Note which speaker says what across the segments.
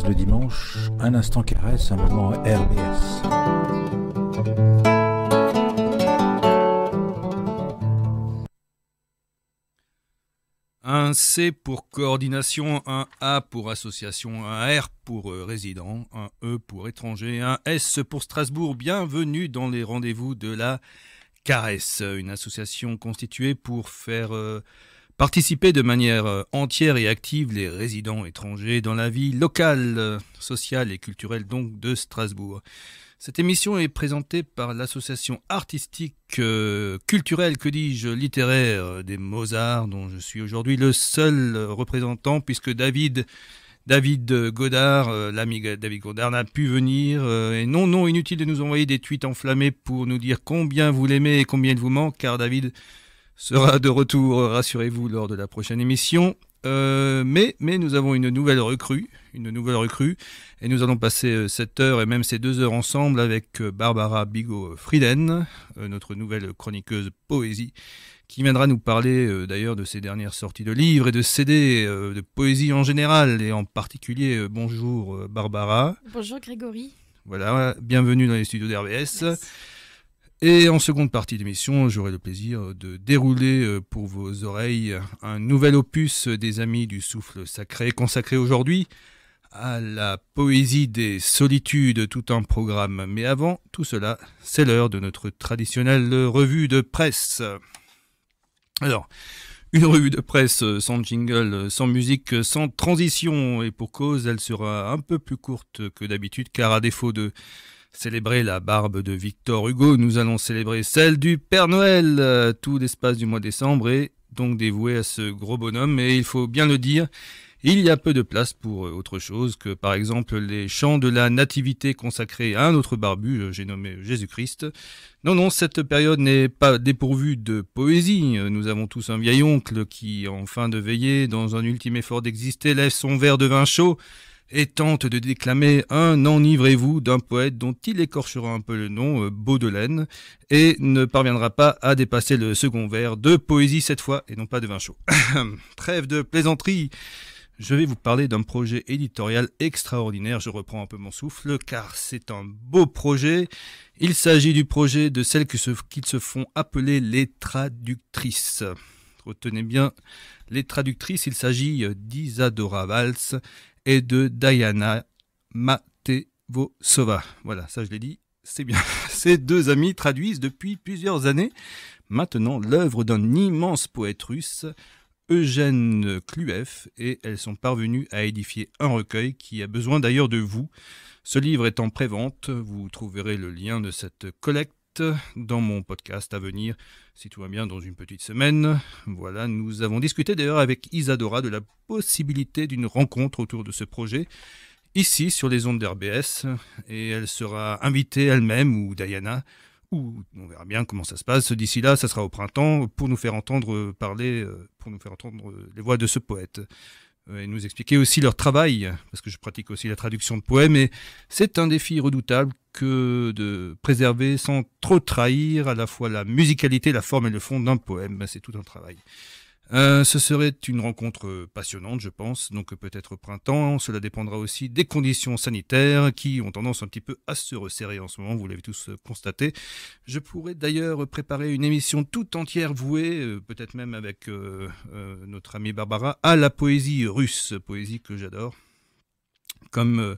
Speaker 1: Le dimanche, un instant caresse, un moment RBS.
Speaker 2: Un C pour coordination, un A pour association, un R pour résident, un E pour étranger, un S pour Strasbourg. Bienvenue dans les rendez-vous de la Caresse, une association constituée pour faire participer de manière entière et active les résidents étrangers dans la vie locale, sociale et culturelle donc de Strasbourg. Cette émission est présentée par l'association artistique, culturelle, que dis-je, littéraire des Mozarts, dont je suis aujourd'hui le seul représentant puisque David Godard, l'ami David Godard n'a pu venir. Et non, inutile de nous envoyer des tweets enflammés pour nous dire combien vous l'aimez et combien il vous manque, car David sera de retour, rassurez-vous, lors de la prochaine émission. Mais nous avons une nouvelle recrue, et nous allons passer cette heure et même ces 2 heures ensemble avec Barbara Bigot-Frieden, notre nouvelle chroniqueuse poésie, qui viendra nous parler d'ailleurs de ses dernières sorties de livres et de CD, de poésie en général, et en particulier, bonjour Barbara.
Speaker 3: Bonjour Grégory.
Speaker 2: Voilà, bienvenue dans les studios d'RBS. Merci. Et en seconde partie d'émission, j'aurai le plaisir de dérouler pour vos oreilles un nouvel opus des Amis du Souffle Sacré, consacré aujourd'hui à la poésie des solitudes, tout un programme. Mais avant tout cela, c'est l'heure de notre traditionnelle revue de presse. Alors, une revue de presse sans jingle, sans musique, sans transition, et pour cause, elle sera un peu plus courte que d'habitude, car à défaut de célébrer la barbe de Victor Hugo, nous allons célébrer celle du Père Noël. Tout l'espace du mois de décembre est donc dévoué à ce gros bonhomme, et il faut bien le dire, il y a peu de place pour autre chose que par exemple les chants de la nativité consacrés à un autre barbu, j'ai nommé Jésus-Christ. Non, cette période n'est pas dépourvue de poésie. Nous avons tous un vieil oncle qui, en fin de veillée, dans un ultime effort d'exister, lève son verre de vin chaud et tente de déclamer un Enivrez-vous d'un poète dont il écorchera un peu le nom, Baudelaine, et ne parviendra pas à dépasser le second vers de poésie cette fois, et non pas de vin chaud. Trêve de plaisanterie, je vais vous parler d'un projet éditorial extraordinaire, je reprends un peu mon souffle, car c'est un beau projet. Il s'agit du projet de celles qu'ils se font appeler les traductrices. Retenez bien, les traductrices, il s'agit d'Isadora Valls et de Diana Matevosova. Voilà, ça je l'ai dit, c'est bien. Ces 2 amies traduisent depuis plusieurs années maintenant l'œuvre d'un immense poète russe, Eugène Kluev, et elles sont parvenues à édifier un recueil qui a besoin d'ailleurs de vous. Ce livre est en prévente, vous trouverez le lien de cette collecte dans mon podcast à venir, si tout va bien, dans une petite semaine. Voilà, nous avons discuté d'ailleurs avec Isadora de la possibilité d'une rencontre autour de ce projet, ici sur les ondes d'RBS, et elle sera invitée elle-même, ou Diana, ou on verra bien comment ça se passe. D'ici là, ça sera au printemps, pour nous faire entendre parler, pour nous faire entendre les voix de ce poète. Et nous expliquer aussi leur travail, parce que je pratique aussi la traduction de poèmes, et c'est un défi redoutable que de préserver sans trop trahir à la fois la musicalité, la forme et le fond d'un poème. C'est tout un travail. Ce serait une rencontre passionnante, je pense, donc peut-être au printemps. Cela dépendra aussi des conditions sanitaires qui ont tendance un petit peu à se resserrer en ce moment, vous l'avez tous constaté. Je pourrais d'ailleurs préparer une émission toute entière vouée, peut-être même avec notre amie Barbara, à la poésie russe, poésie que j'adore. Comme,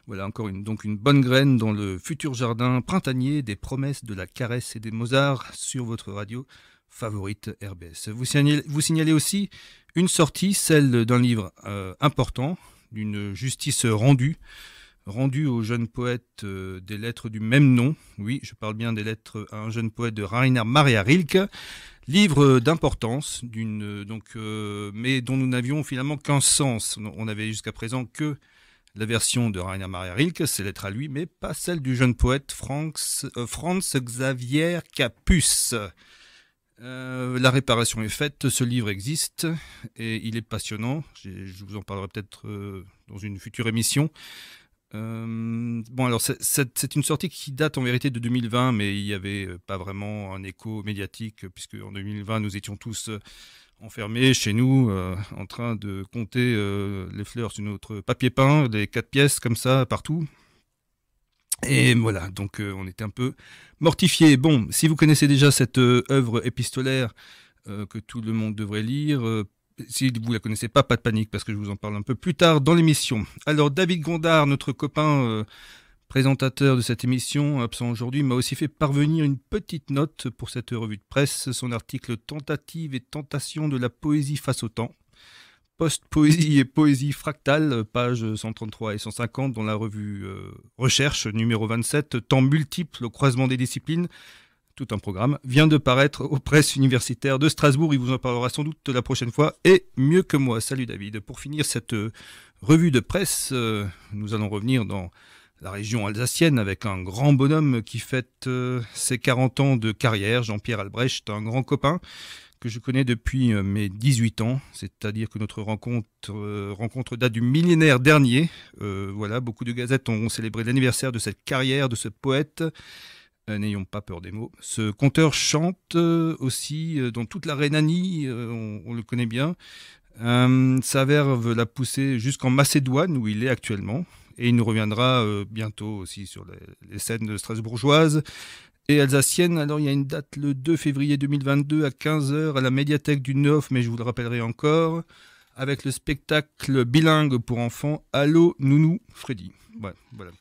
Speaker 2: voilà, encore donc une bonne graine dans le futur jardin printanier des promesses de la caresse et des Mozarts sur votre radio favorite RBS. Vous signalez aussi une sortie, celle d'un livre important, d'une justice rendue au jeune poète des lettres du même nom. Oui, je parle bien des lettres à un jeune poète de Rainer Maria Rilke. Livre d'importance, mais dont nous n'avions finalement qu'un sens. On n'avait jusqu'à présent que La version de Rainer Maria Rilke, c'est lettre à lui, mais pas celle du jeune poète Franz Xaver Capus. La réparation est faite, ce livre existe et il est passionnant. Je vous en parlerai peut-être dans une future émission. Bon, alors c'est une sortie qui date en vérité de 2020, mais il n'y avait pas vraiment un écho médiatique, puisque en 2020 nous étions tous enfermés chez nous, en train de compter les fleurs sur notre papier peint, des 4 pièces comme ça partout. Et voilà, donc on était un peu mortifiés. Bon, si vous connaissez déjà cette œuvre épistolaire que tout le monde devrait lire, si vous ne la connaissez pas, pas de panique, parce que je vous en parle un peu plus tard dans l'émission. Alors, David Gondard, notre copain présentateur de cette émission, absent aujourd'hui, m'a aussi fait parvenir une petite note pour cette revue de presse, son article « Tentative et tentation de la poésie face au temps ». Post-poésie et poésie fractale, pages 133 et 150 dans la revue Recherche, numéro 27, temps multiples au croisement des disciplines, tout un programme, vient de paraître aux presses universitaires de Strasbourg. Il vous en parlera sans doute la prochaine fois, et mieux que moi. Salut David. Pour finir cette revue de presse, nous allons revenir dans la région alsacienne avec un grand bonhomme qui fête ses 40 ans de carrière, Jean-Pierre Albrecht, un grand copain que je connais depuis mes 18 ans, c'est-à-dire que notre rencontre date du millénaire dernier. Voilà, beaucoup de gazettes ont célébré l'anniversaire de cette carrière, de ce poète. N'ayons pas peur des mots. Ce conteur chante aussi dans toute la Rhénanie, on le connaît bien. Sa verve l'a poussé jusqu'en Macédoine, où il est actuellement. Et il nous reviendra bientôt aussi sur les scènes strasbourgeoises et alsaciennes. Alors il y a une date le 2 février 2022 à 15h à la médiathèque du Neuf, mais je vous le rappellerai encore, avec le spectacle bilingue pour enfants Allô Nounou Freddy. Ouais, voilà.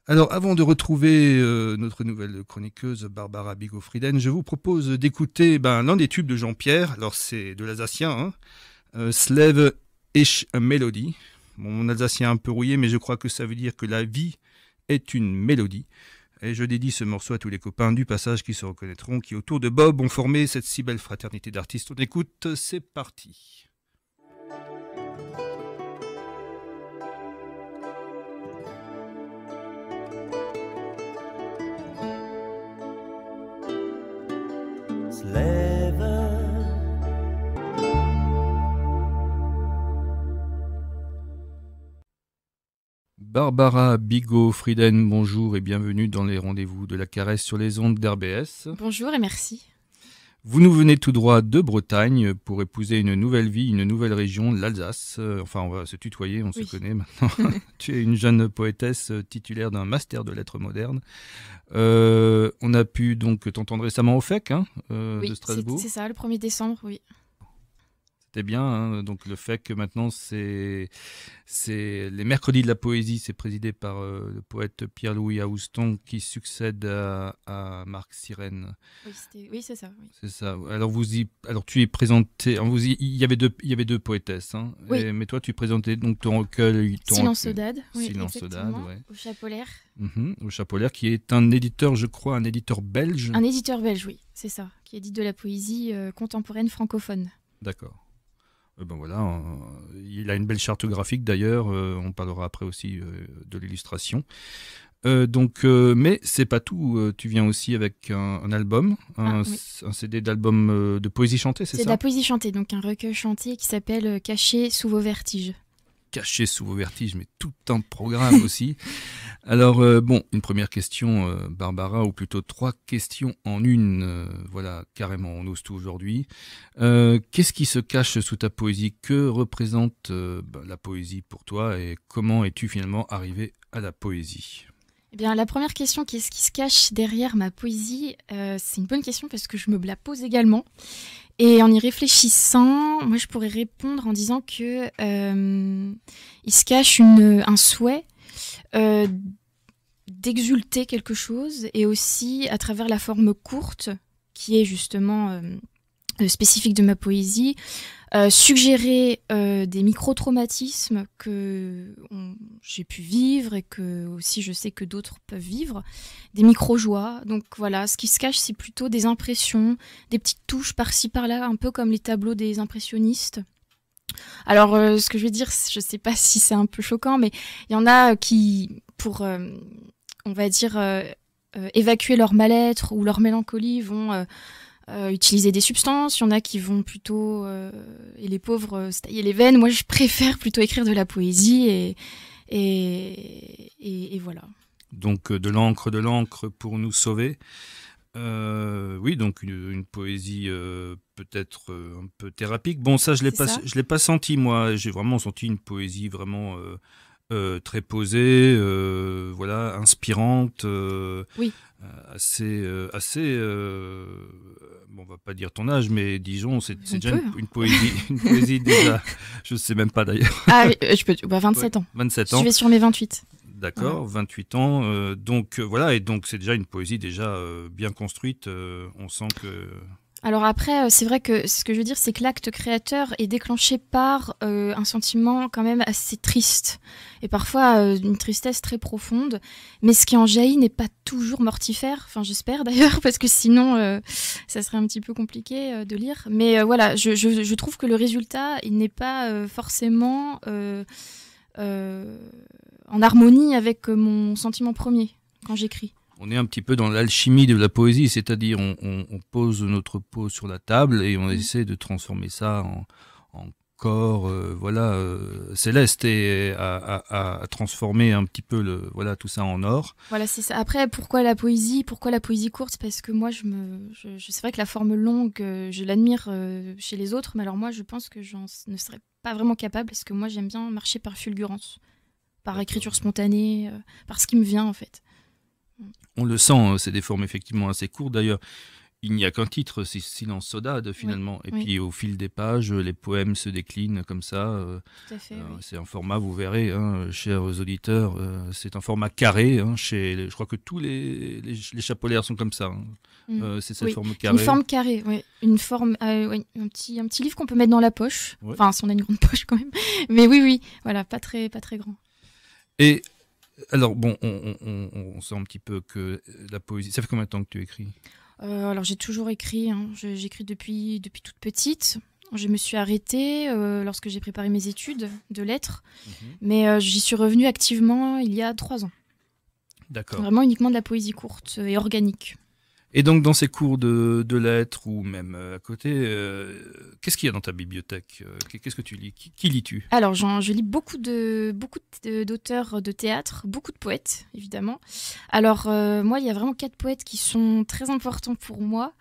Speaker 2: Alors, avant de retrouver notre nouvelle chroniqueuse Barbara Bigot-Frieden, je vous propose d'écouter l'un des tubes de Jean-Pierre. Alors, c'est de l'alsacien, Sleve ich Melodie. Bon, mon alsacien est un peu rouillé, mais je crois que ça veut dire que la vie est une mélodie. Et je dédie ce morceau à tous les copains du passage qui se reconnaîtront, qui autour de Bob ont formé cette si belle fraternité d'artistes. On écoute, c'est parti. Barbara Bigot-Frieden, bonjour et bienvenue dans les rendez-vous de la caresse sur les ondes d'RBS.
Speaker 3: Bonjour et merci.
Speaker 2: Vous nous venez tout droit de Bretagne pour épouser une nouvelle vie, une nouvelle région, l'Alsace. Enfin, on va se tutoyer, on se connaît maintenant. Tu es une jeune poétesse titulaire d'un master de lettres modernes. On a pu donc t'entendre récemment au FEC de Strasbourg.
Speaker 3: C'est ça, le 1er décembre, oui.
Speaker 2: C'était bien, donc le FEC maintenant c'est les mercredis de la poésie, c'est présidé par le poète Pierre-Louis Aouston qui succède à Marc Sirène.
Speaker 3: Oui, c'est ça. Oui.
Speaker 2: C'est ça. Alors tu es présenté, il y avait deux poétesses,
Speaker 3: oui.
Speaker 2: Mais toi tu présentais donc ton recueil.
Speaker 3: Silence Saudade, oui,
Speaker 2: Silence Saudade, ouais.
Speaker 3: Au Chapolaire.
Speaker 2: Au Chapolaire, qui est un éditeur, je crois, un éditeur belge.
Speaker 3: Un éditeur belge, oui, c'est ça, qui édite de la poésie contemporaine francophone.
Speaker 2: D'accord. Ben voilà, il a une belle charte graphique d'ailleurs, on parlera après aussi de l'illustration. Mais c'est pas tout, tu viens aussi avec un album, un CD d'album de poésie chantée, c'est ça ?
Speaker 3: C'est de la poésie chantée, donc un recueil chanté qui s'appelle Caché sous vos vertiges.
Speaker 2: Caché sous vos vertiges, mais tout un programme aussi. Alors, une première question, Barbara, ou plutôt 3 questions en une. Voilà, carrément, on ose tout aujourd'hui. Qu'est-ce qui se cache sous ta poésie ? Que représente la poésie pour toi et comment es-tu finalement arrivé à la poésie ?
Speaker 3: Eh bien, la première question, qu'est-ce qui se cache derrière ma poésie ? C'est une bonne question parce que je me la pose également. Et en y réfléchissant, moi je pourrais répondre en disant que il se cache un souhait d'exulter quelque chose et aussi à travers la forme courte qui est justement spécifique de ma poésie, suggérer des micro-traumatismes que j'ai pu vivre et que aussi je sais que d'autres peuvent vivre, des micro-joies. Donc voilà, ce qui se cache, c'est plutôt des impressions, des petites touches par-ci par-là, un peu comme les tableaux des impressionnistes. Alors, ce que je veux dire, je sais pas si c'est un peu choquant, mais il y en a qui, pour, on va dire, évacuer leur mal-être ou leur mélancolie, vont utiliser des substances. Il y en a qui vont plutôt, et les pauvres, se tailler les veines. Moi, je préfère plutôt écrire de la poésie et voilà.
Speaker 2: Donc de l'encre pour nous sauver. Oui, donc une poésie peut-être un peu thérapique. Bon, ça, je l'ai pas senti, moi. J'ai vraiment senti une poésie vraiment très posée, voilà, inspirante,
Speaker 3: Oui.
Speaker 2: assez. Bon, on va pas dire ton âge, mais disons, c'est déjà une poésie déjà. Je sais même pas d'ailleurs.
Speaker 3: Ah, je peux. 27 ans.
Speaker 2: 27 ans.
Speaker 3: Je vais sur mes 28.
Speaker 2: D'accord, voilà. 28 ans. Donc voilà, et donc c'est déjà une poésie déjà bien construite. On sent que.
Speaker 3: Alors après, c'est vrai que ce que je veux dire, c'est que l'acte créateur est déclenché par un sentiment quand même assez triste. Et parfois une tristesse très profonde. Mais ce qui en jaillit n'est pas toujours mortifère. Enfin, j'espère d'ailleurs, parce que sinon, ça serait un petit peu compliqué de lire. Mais voilà, je trouve que le résultat, il n'est pas forcément en harmonie avec mon sentiment premier quand j'écris.
Speaker 2: On est un petit peu dans l'alchimie de la poésie, c'est-à-dire on pose notre peau sur la table et on essaie de transformer ça en corps céleste et à transformer un petit peu tout ça en or.
Speaker 3: Voilà, c'est ça. Après, pourquoi la poésie courte? Parce que moi, c'est vrai que la forme longue, je l'admire chez les autres, mais alors moi, je pense que j'en ne serais pas vraiment capable, parce que moi, j'aime bien marcher par fulgurance, par écriture spontanée, par ce qui me vient en fait.
Speaker 2: On le sent, c'est des formes effectivement assez courtes. D'ailleurs, il n'y a qu'un titre, c'est Silence Sodade finalement. Oui, et puis au fil des pages, les poèmes se déclinent comme ça.
Speaker 3: Tout à fait, oui.
Speaker 2: C'est un format, vous verrez, chers auditeurs, c'est un format carré. Je crois que tous les chapolaires sont comme ça. C'est cette forme carrée.
Speaker 3: Une forme carrée, oui. Une forme, un petit livre qu'on peut mettre dans la poche. Ouais. Enfin, si on a une grande poche quand même. Mais oui, voilà, pas très grand.
Speaker 2: Et alors, bon, on sent un petit peu que la poésie... Ça fait combien de temps que tu écris ?
Speaker 3: Alors, j'ai toujours écrit. J'écris depuis toute petite. Je me suis arrêtée lorsque j'ai préparé mes études de lettres. Mais j'y suis revenue activement il y a 3 ans.
Speaker 2: D'accord.
Speaker 3: Vraiment uniquement de la poésie courte et organique.
Speaker 2: Et donc, dans ces cours de lettres ou même à côté, qu'est-ce qu'il y a dans ta bibliothèque ? Qu'est-ce que tu lis ? Qui lis-tu ?
Speaker 3: Alors, je lis beaucoup d'auteurs de théâtre, beaucoup de poètes, évidemment. Alors, moi, il y a vraiment 4 poètes qui sont très importants pour moi,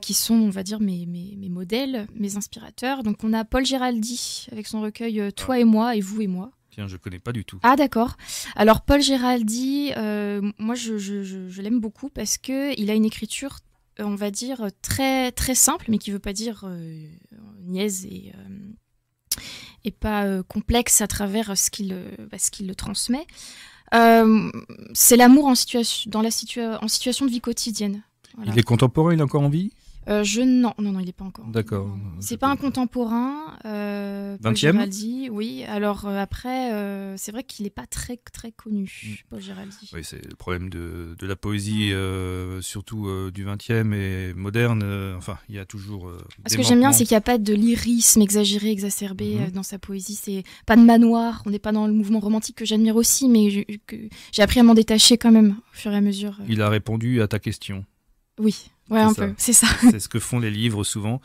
Speaker 3: qui sont, on va dire, mes modèles, mes inspirateurs. Donc, on a Paul Géraldy, avec son recueil « Toi et moi et vous et moi ».
Speaker 2: Tiens, je ne connais pas du tout.
Speaker 3: Ah d'accord. Alors Paul Géraldy, moi je l'aime beaucoup parce qu'il a une écriture, on va dire, très, très simple, mais qui ne veut pas dire niaise et pas complexe à travers ce qu'il le transmet. C'est l'amour en situation de vie quotidienne. Voilà.
Speaker 2: Il est contemporain, il est encore en vie ?
Speaker 3: Non, il n'est pas encore.
Speaker 2: D'accord.
Speaker 3: C'est pas un contemporain.
Speaker 2: 20e ?
Speaker 3: Géraldy, oui. Alors après, c'est vrai qu'il n'est pas très très connu, Paul Géraldy.
Speaker 2: Oui, c'est le problème de la poésie, surtout du 20e et moderne. Enfin, il y a toujours.
Speaker 3: Ce que j'aime bien, c'est qu'il n'y a pas de lyrisme exagéré, exacerbé dans sa poésie. C'est pas de manoir. On n'est pas dans le mouvement romantique que j'admire aussi, mais j'ai appris à m'en détacher quand même au fur et à mesure.
Speaker 2: Il a répondu à ta question.
Speaker 3: Oui. Ouais, un peu, c'est ça.
Speaker 2: C'est ce que font les livres souvent.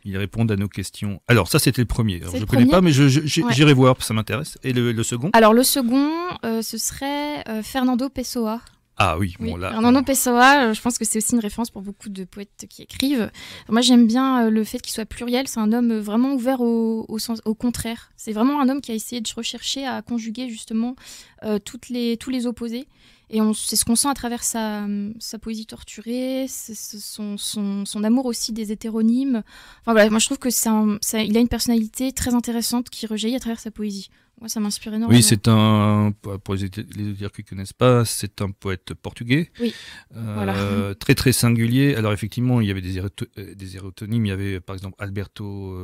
Speaker 2: Ils répondent à nos questions. Alors, ça, c'était le premier. Alors, je ne connais pas, mais j'irai voir, ça m'intéresse. Et le second ?
Speaker 3: Alors, le second, ce serait Fernando Pessoa.
Speaker 2: Ah oui, bon là.
Speaker 3: Fernando Pessoa, je pense que c'est aussi une référence pour beaucoup de poètes qui écrivent. Moi, j'aime bien le fait qu'il soit pluriel. C'est un homme vraiment ouvert au contraire. C'est vraiment un homme qui a essayé de rechercher à conjuguer justement tous les opposés. Et c'est ce qu'on sent à travers sa poésie torturée, son amour aussi des hétéronymes. Enfin voilà, moi je trouve que il a une personnalité très intéressante qui rejaillit à travers sa poésie. Moi, ça m'inspire énormément.
Speaker 2: Oui, pour les auditeurs qui ne connaissent pas, c'est un poète portugais.
Speaker 3: Oui, voilà.
Speaker 2: Très très singulier. Alors effectivement, il y avait des hétéronymes. Il y avait par exemple Alberto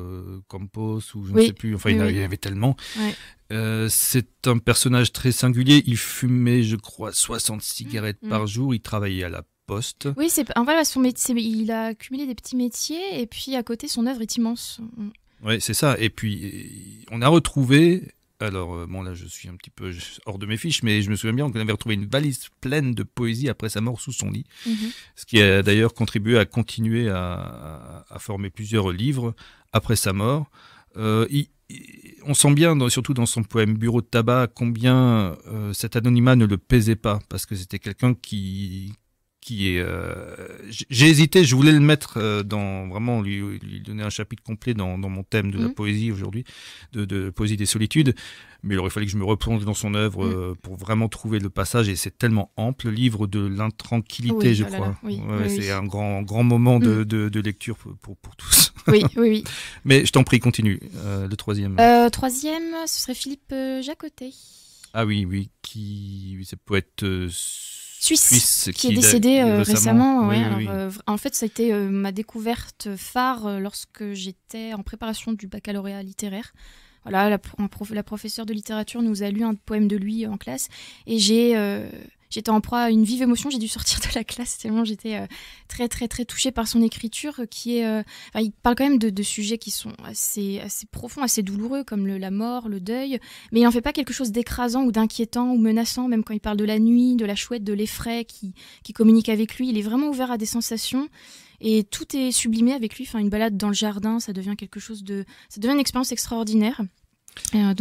Speaker 2: Campos, ou je ne sais plus. Enfin, il y avait tellement. Ouais. C'est un personnage très singulier. Il fumait, je crois, 60 cigarettes par jour. Il travaillait à la poste.
Speaker 3: Oui, voilà, son métier, il a cumulé des petits métiers et puis à côté, son œuvre est immense.
Speaker 2: Ouais, c'est ça. Et puis, on a retrouvé. Alors, bon, là, je suis un petit peu hors de mes fiches, mais je me souviens bien qu'on avait retrouvé une valise pleine de poésie après sa mort sous son lit. Ce qui a d'ailleurs contribué à continuer à former plusieurs livres après sa mort. On sent bien, surtout dans son poème Bureau de tabac, combien cet anonymat ne le pesait pas, parce que c'était quelqu'un qui est. J'ai hésité, je voulais le mettre dans vraiment lui donner un chapitre complet dans mon thème de la poésie aujourd'hui, de poésie des solitudes, mais il aurait fallu que je me replonge dans son œuvre pour vraiment trouver le passage, et c'est tellement ample, livre de l'intranquillité, je crois. C'est un grand moment de lecture pour tous.
Speaker 3: Oui.
Speaker 2: Mais je t'en prie, continue. Le troisième.
Speaker 3: Troisième, ce serait Philippe Jacotet.
Speaker 2: Ah oui, c'est poète suisse
Speaker 3: qui est décédé récemment.
Speaker 2: Oui.
Speaker 3: En fait, ça a été ma découverte phare lorsque j'étais en préparation du baccalauréat littéraire. Voilà, la professeure de littérature nous a lu un poème de lui en classe, et j'étais en proie à une vive émotion. J'ai dû sortir de la classe tellement j'étais très très très touchée par son écriture, qui est il parle quand même de sujets qui sont assez profonds, assez douloureux, comme la mort, le deuil, mais il n'en fait pas quelque chose d'écrasant ou d'inquiétant ou menaçant. Même quand il parle de la nuit, de la chouette, de l'effraie qui communique avec lui, il est vraiment ouvert à des sensations. Et tout est sublimé avec lui. Enfin, une balade dans le jardin, ça devient ça devient une expérience extraordinaire. Moi,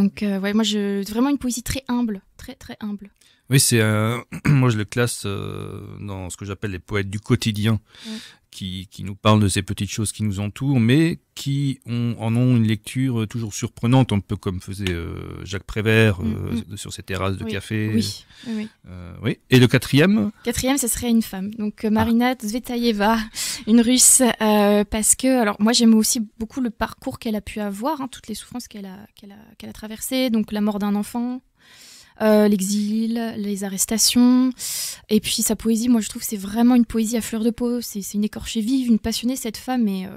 Speaker 3: vraiment une poésie très humble, très très humble.
Speaker 2: Oui, moi je le classe dans ce que j'appelle les poètes du quotidien, qui nous parlent de ces petites choses qui nous entourent, mais qui en ont une lecture toujours surprenante, un peu comme faisait Jacques Prévert sur ses terrasses de café. Oui. Et le quatrième ?
Speaker 3: Quatrième, ce serait une femme. Donc Marina Tsvetaeva, une Russe, parce que, alors moi j'aime aussi beaucoup le parcours qu'elle a pu avoir, toutes les souffrances qu'elle a traversées, donc la mort d'un enfant, l'exil, les arrestations, et puis sa poésie. Moi je trouve que c'est vraiment une poésie à fleur de peau. C'est une écorchée vive, une passionnée, cette femme, et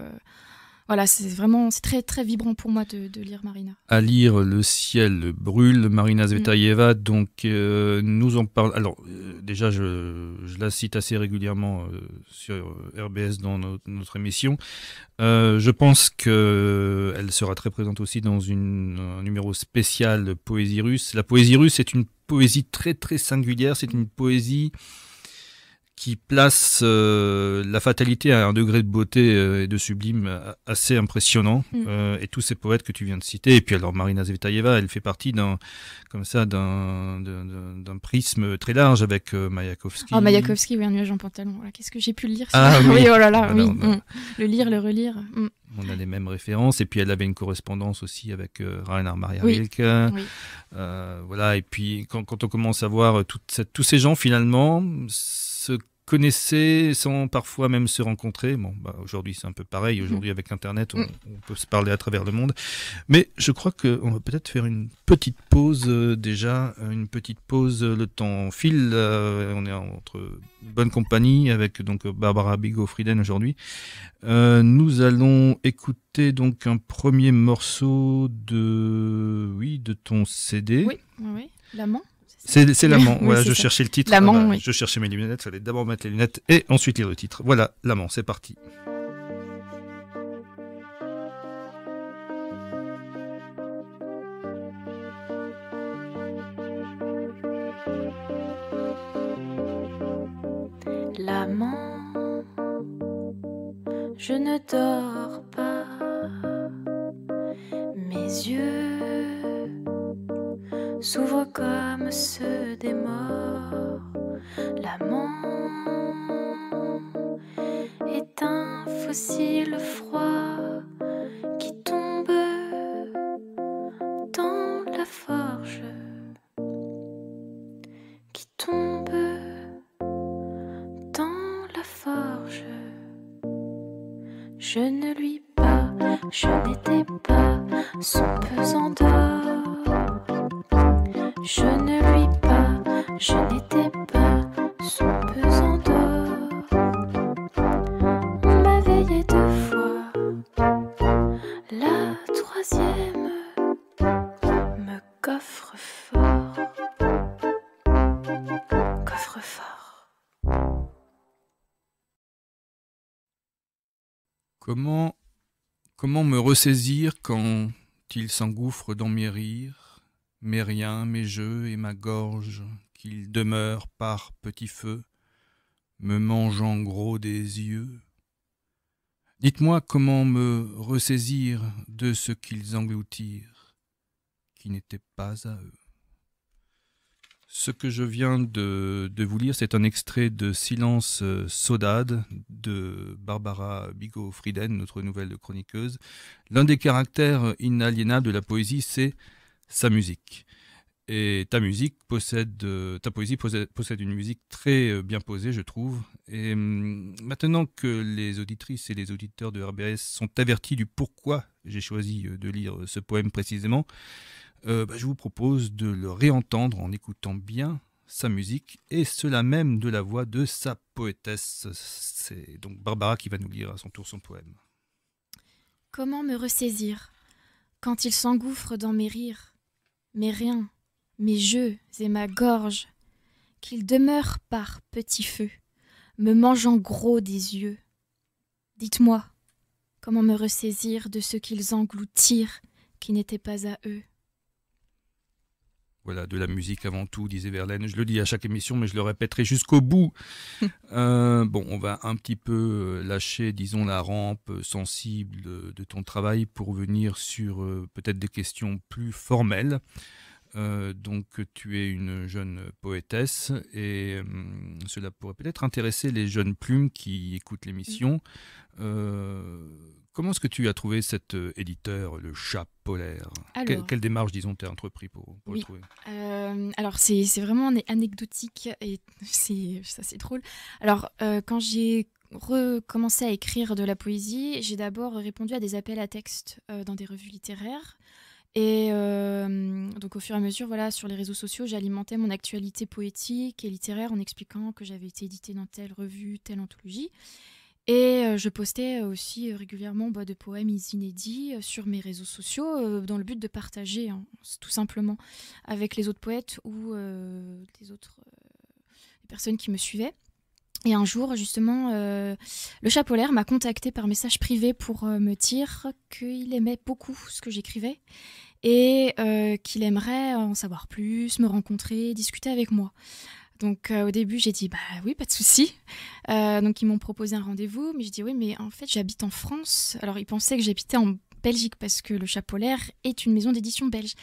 Speaker 3: voilà, c'est très très vibrant pour moi de lire Marina.
Speaker 2: À lire, Le ciel brûle, Marina Tsvetaeva, donc nous en parle. Alors déjà, je la cite assez régulièrement sur RBS dans notre émission. Je pense qu'elle sera très présente aussi dans un numéro spécial poésie russe. La poésie russe est une poésie très très singulière, c'est une poésie qui place la fatalité à un degré de beauté et de sublime assez impressionnant. Et tous ces poètes que tu viens de citer. Et puis alors Marina Tsvetaeva, elle fait partie d'un prisme très large avec Mayakovsky.
Speaker 3: Mayakovsky, oui, Un nuage en pantalon. Voilà, qu'est-ce que j'ai pu le lire
Speaker 2: oui,
Speaker 3: oh là là, Le lire, le relire.
Speaker 2: On a les mêmes références. Et puis elle avait une correspondance aussi avec Rainer Maria Rilke. Voilà. Et puis quand on commence à voir tous ces gens finalement se connaissaient sans parfois même se rencontrer. Bon, aujourd'hui c'est un peu pareil. Aujourd'hui avec Internet, on peut se parler à travers le monde. Mais je crois qu'on va peut-être faire une petite pause une petite pause. Le temps file. On est entre bonne compagnie avec donc Barbara Bigot-Frieden aujourd'hui. Nous allons écouter donc un premier morceau de ton CD.
Speaker 3: Oui, L'amant.
Speaker 2: C'est L'amant, voilà, je cherchais le titre.
Speaker 3: L'amant,
Speaker 2: Je cherchais mes lunettes, il fallait d'abord mettre les lunettes et ensuite lire le titre. Voilà, L'amant, c'est parti.
Speaker 4: L'amant, je ne dors pas, mes yeux s'ouvrent comme ceux des morts. L'amant est un fossile froid qui tombe dans la forge, qui tombe dans la forge. Je ne lui pas, je n'étais pas son pesant d'or. Je ne lui pas, je n'étais pas son pesant d'or. On m'a veillé 2 fois, la 3e me coffre fort, coffre fort.
Speaker 2: Comment me ressaisir quand il s'engouffre dans mes rires, mes riens, mes jeux et ma gorge, qu'il demeure par petits feux, me mangeant gros des yeux? Dites-moi comment me ressaisir de ce qu'ils engloutirent, qui n'était pas à eux. Ce que je viens de vous lire, c'est un extrait de Silence Saudade de Barbara Bigot-Frieden, notre nouvelle chroniqueuse. L'un des caractères inaliénables de la poésie, c'est sa musique. Et ta poésie possède une musique très bien posée, je trouve. Et maintenant que les auditrices et les auditeurs de RBS sont avertis du pourquoi j'ai choisi de lire ce poème précisément, je vous propose de le réentendre en écoutant bien sa musique, et cela même de la voix de sa poétesse. C'est donc Barbara qui va nous lire à son tour son poème.
Speaker 3: Comment me ressaisir quand il s'engouffre dans mes rires, mes riens, mes jeux et ma gorge, qu'il demeure par petits feux, me mangeant gros des yeux? Dites-moi, comment me ressaisir de ce qu'ils engloutirent, qui n'était pas à eux?
Speaker 2: Voilà, de la musique avant tout, disait Verlaine. Je le dis à chaque émission, mais je le répéterai jusqu'au bout. On va un petit peu lâcher, disons, la rampe sensible de ton travail pour venir sur peut-être des questions plus formelles. Donc, tu es une jeune poétesse et cela pourrait peut-être intéresser les jeunes plumes qui écoutent l'émission. Comment est-ce que tu as trouvé cet éditeur, le Chat Polaire? Quelle démarche, disons, t'as entrepris pour le trouver?
Speaker 3: Alors, c'est vraiment anecdotique et c'est drôle. Alors, quand j'ai recommencé à écrire de la poésie, j'ai d'abord répondu à des appels à texte dans des revues littéraires. Et donc au fur et à mesure, voilà, sur les réseaux sociaux, j'alimentais mon actualité poétique et littéraire en expliquant que j'avais été éditée dans telle revue, telle anthologie. Et je postais aussi régulièrement de poèmes inédits sur mes réseaux sociaux dans le but de partager tout simplement avec les autres poètes ou les personnes qui me suivaient. Et un jour, justement, le Chat Polaire m'a contacté par message privé pour me dire qu'il aimait beaucoup ce que j'écrivais et qu'il aimerait en savoir plus, me rencontrer, discuter avec moi. Donc au début, j'ai dit oui, pas de souci. Donc ils m'ont proposé un rendez-vous, mais je dis oui, mais en fait j'habite en France. Alors ils pensaient que j'habitais en Belgique parce que le Chat Polaire est une maison d'édition belge.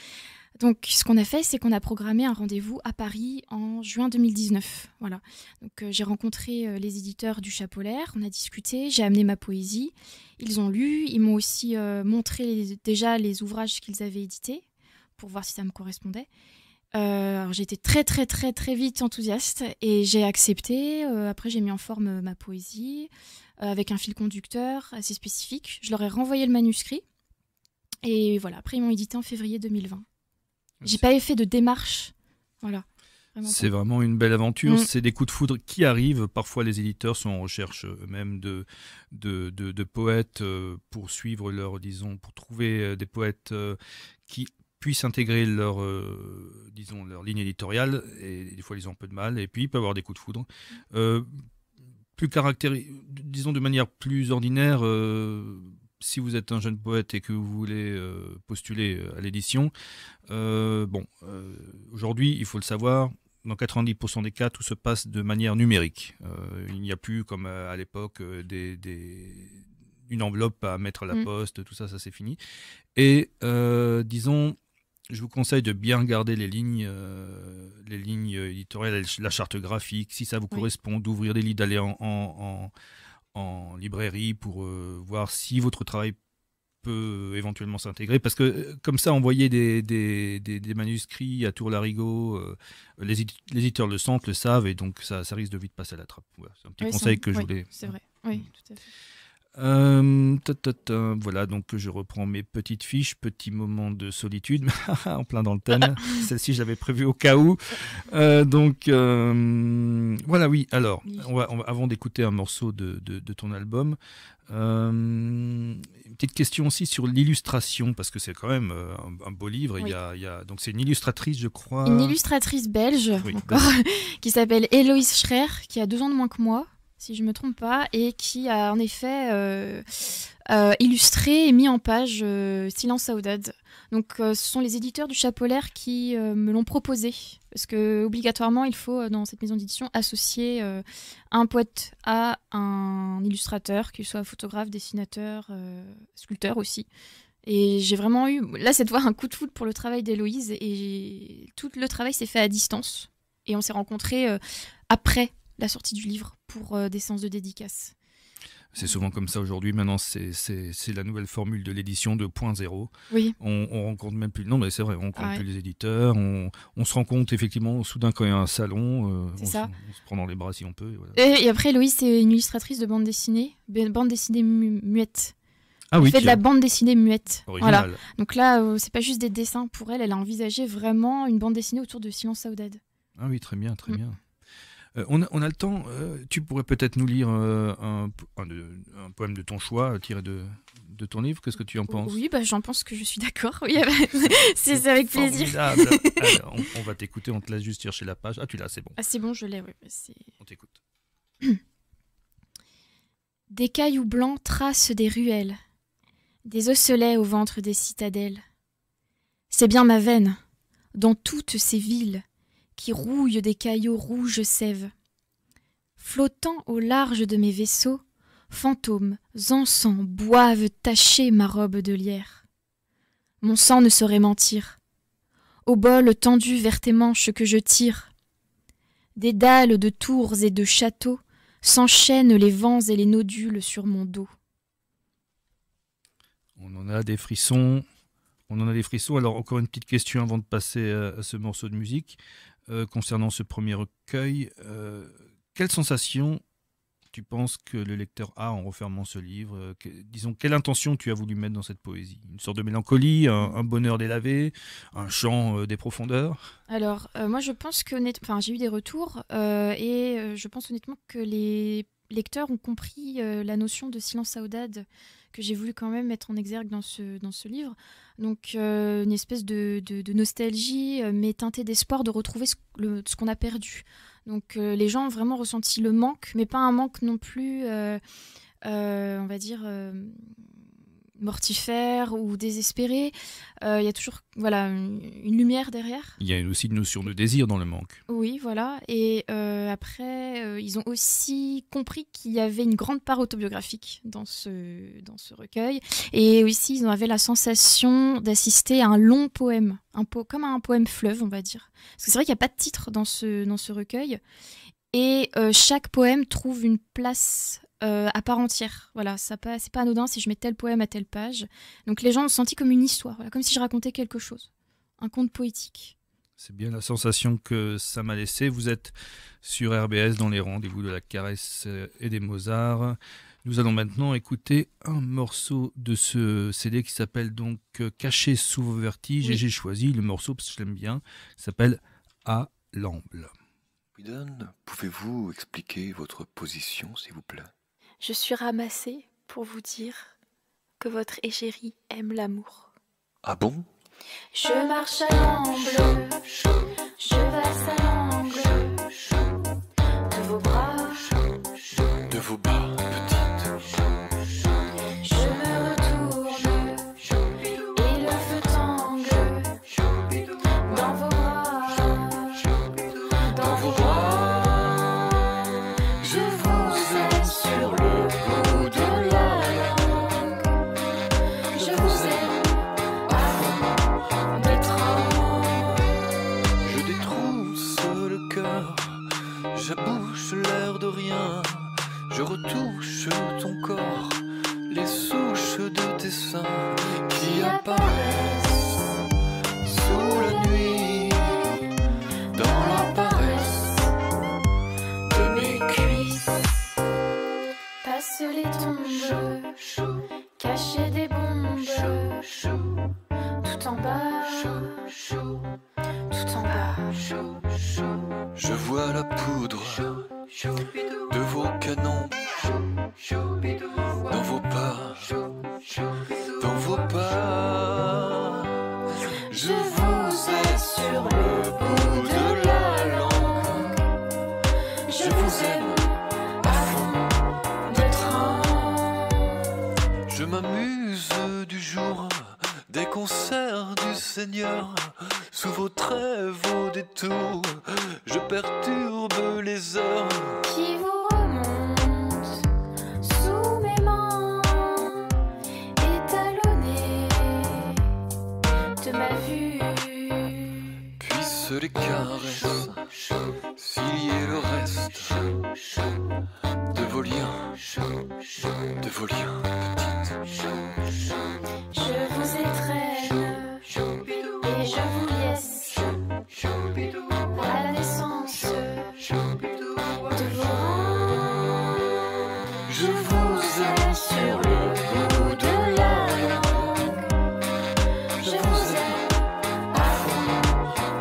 Speaker 3: Donc ce qu'on a fait, c'est qu'on a programmé un rendez-vous à Paris en juin 2019. Voilà. Donc j'ai rencontré les éditeurs du Chat Polaire, on a discuté, j'ai amené ma poésie. Ils ont lu, ils m'ont aussi montré déjà les ouvrages qu'ils avaient édités pour voir si ça me correspondait. Alors j'étais très très très très vite enthousiaste et j'ai accepté. Après j'ai mis en forme ma poésie avec un fil conducteur assez spécifique. Je leur ai renvoyé le manuscrit et voilà. Après ils m'ont édité en février 2020. J'ai pas fait de démarche, voilà.
Speaker 2: C'est vraiment une belle aventure. C'est des coups de foudre qui arrivent. Parfois les éditeurs sont en recherche eux-mêmes de poètes pour suivre pour trouver des poètes qui puissent intégrer leur ligne éditoriale, et des fois ils ont un peu de mal, et puis il peut y avoir des coups de foudre. Disons de manière plus ordinaire, si vous êtes un jeune poète et que vous voulez postuler à l'édition, aujourd'hui, il faut le savoir, dans 90% des cas, tout se passe de manière numérique. Il n'y a plus, comme à l'époque, une enveloppe à mettre à la poste, tout ça, ça c'est fini. Et disons, je vous conseille de bien regarder les lignes éditoriales, la charte graphique, si ça vous correspond, d'ouvrir des livres, d'aller en librairie pour voir si votre travail peut éventuellement s'intégrer. Parce que comme ça, envoyer des manuscrits à tour-larigot, les éditeurs le sentent, le savent, et donc ça risque de vite passer à la trappe. Voilà, c'est un petit conseil que je voulais...
Speaker 3: C'est vrai, oui, tout à fait.
Speaker 2: Voilà, donc je reprends mes petites fiches, petit moment de solitude, en plein dans le thème. Celle-ci, je l'avais prévue au cas où. Voilà, oui. Alors, on va, avant d'écouter un morceau de ton album, une petite question aussi sur l'illustration, parce que c'est quand même un beau livre.
Speaker 3: Oui.
Speaker 2: Donc c'est une illustratrice, je crois.
Speaker 3: Une illustratrice belge, encore, qui s'appelle Héloïse Schrer, qui a 2 ans de moins que moi, si je ne me trompe pas, et qui a en effet illustré et mis en page Silence Saudade. Donc ce sont les éditeurs du Chat Polaire qui me l'ont proposé, parce que obligatoirement il faut dans cette maison d'édition associer un poète à un illustrateur, qu'il soit photographe, dessinateur, sculpteur aussi. Et j'ai vraiment eu, là cette fois, un coup de foudre pour le travail d'Héloïse, et tout le travail s'est fait à distance. Et on s'est rencontrés après la sortie du livre pour des séances de dédicace.
Speaker 2: C'est souvent comme ça aujourd'hui. Maintenant, c'est la nouvelle formule de l'édition 2.0.
Speaker 3: Oui.
Speaker 2: On rencontre même plus. Non, mais c'est vrai, on rencontre plus les éditeurs. On se rend compte effectivement, soudain, quand il y a un salon, on se prend dans les bras si on peut. Et, voilà.
Speaker 3: Et après, Héloïse, c'est une illustratrice de bande dessinée muette.
Speaker 2: Ah oui,
Speaker 3: elle fait de la bande dessinée muette.
Speaker 2: Original.
Speaker 3: Voilà. Donc là, c'est pas juste des dessins pour elle. Elle a envisagé vraiment une bande dessinée autour de Silence Saudade.
Speaker 2: Ah oui, très bien, très bien. On a le temps, tu pourrais peut-être nous lire un poème de ton choix, tiré de ton livre. Qu'est-ce que tu en penses?
Speaker 3: Oui, j'en pense que je suis d'accord. Oui, c'est avec plaisir.
Speaker 2: Alors, on va t'écouter, on te laisse juste chercher la page. Ah, tu l'as, c'est bon.
Speaker 3: Ah, c'est bon, je l'ai, oui.
Speaker 2: On t'écoute.
Speaker 3: Des cailloux blancs tracent des ruelles, des osselets au ventre des citadelles. C'est bien ma veine, dans toutes ces villes, qui rouillent des caillots rouges sèves. Flottant au large de mes vaisseaux, fantômes, encens, boivent tacher ma robe de lierre. Mon sang ne saurait mentir. Au bol tendu vers tes manches que je tire. Des dalles de tours et de châteaux s'enchaînent les vents et les nodules sur mon dos.
Speaker 2: On en a des frissons. Alors, encore une petite question avant de passer à ce morceau de musique. Concernant ce premier recueil, quelle sensation tu penses que le lecteur a en refermant ce livre? Disons, quelle intention tu as voulu mettre dans cette poésie? Une sorte de mélancolie, un bonheur délavé, un chant des profondeurs?
Speaker 3: Alors, moi je pense que j'ai eu des retours et je pense honnêtement que les lecteurs ont compris la notion de Silence Saudade que j'ai voulu quand même mettre en exergue dans ce livre. Donc une espèce de nostalgie, mais teintée d'espoir de retrouver ce qu'on a perdu. Donc les gens ont vraiment ressenti le manque, mais pas un manque non plus, on va dire, mortifère ou désespéré. Il y a toujours une lumière derrière.
Speaker 2: Il y a aussi une notion de désir dans le manque.
Speaker 3: Oui, voilà. Et après, ils ont aussi compris qu'il y avait une grande part autobiographique dans ce recueil. Et aussi, ils avaient la sensation d'assister à un long poème, comme un poème fleuve, on va dire. Parce que c'est vrai qu'il n'y a pas de titre dans ce recueil. Et chaque poème trouve une place à part entière. Voilà, c'est pas anodin si je mets tel poème à telle page. Donc les gens ont senti comme une histoire, comme si je racontais quelque chose. Un conte poétique.
Speaker 2: C'est bien la sensation que ça m'a laissé. Vous êtes sur RBS dans les rendez-vous de la caresse et des Mozart. Nous allons maintenant écouter un morceau de ce CD qui s'appelle donc Caché sous vos vertiges. Oui. Et j'ai choisi le morceau parce que je l'aime bien. Il s'appelle À l'amble.
Speaker 5: Guidon, pouvez-vous expliquer votre position, s'il vous plaît?
Speaker 4: Je suis ramassée pour vous dire que votre égérie aime l'amour.
Speaker 5: Ah bon?
Speaker 4: Je marche à l'amble, je valse à l'angle de vos bras,
Speaker 5: de vos bras, petite.
Speaker 4: Je me retourne et le feu tangue dans vos bras, dans vos bras. Je vous aime sur le bout de la langue. Je vous aime avant d'étreindre.
Speaker 5: Je détrousse le cœur, j'abouche l'air de rien. Je retouche ton corps, les souches de tes seins qui apparaissent sous la nuit, dans la paresse de mes cuisses.
Speaker 4: Passe les tombes, cacher des bombes, tout en bas, tout en bas.
Speaker 5: Je vois la poudre de vos canons dans vos pas, dans vos pas. Je vous ai sur le bout de la langue. Je vous aime à fond de train. Je Je m'amuse du jour des concerts du Seigneur. Sous vos trêves, vos détours, je perturbe les heures
Speaker 4: qui vous remonte sous mes mains, étalonnée de ma vue.
Speaker 5: puissent les caresses scier le reste de vos liens, de vos liens petites.
Speaker 4: Je vous étreigne et je vous laisse à la naissance de vos reins.
Speaker 5: Je vous aime
Speaker 4: Sur le bout de la langue, je vous aime à fond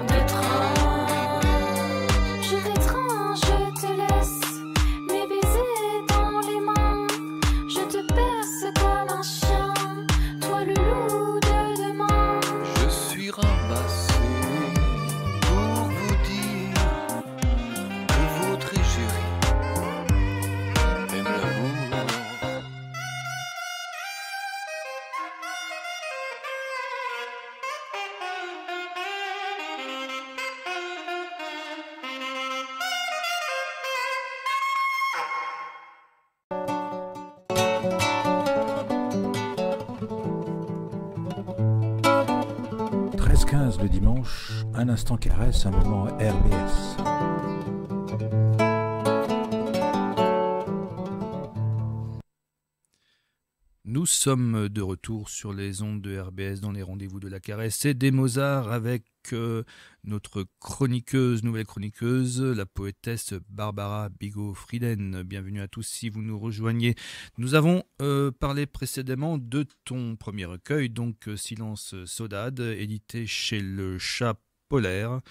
Speaker 4: d'étrange. Je t'étrange, je te laisse mes baisers dans les mains. Je te perce comme un chien, toi le loup de demain.
Speaker 5: Je suis ramassé pour vous dire que votre égérie aime l'amour.
Speaker 1: « 13h15 le dimanche, un instant caresse, un moment RBS.
Speaker 2: Nous sommes de retour sur les ondes de RBS dans les rendez-vous de la caresse et des Mozart avec notre chroniqueuse, nouvelle chroniqueuse, la poétesse Barbara Bigot-Frieden. Bienvenue à tous si vous nous rejoignez. Nous avons parlé précédemment de ton premier recueil, donc Silence Saudade, édité chez Le Chat Polaire.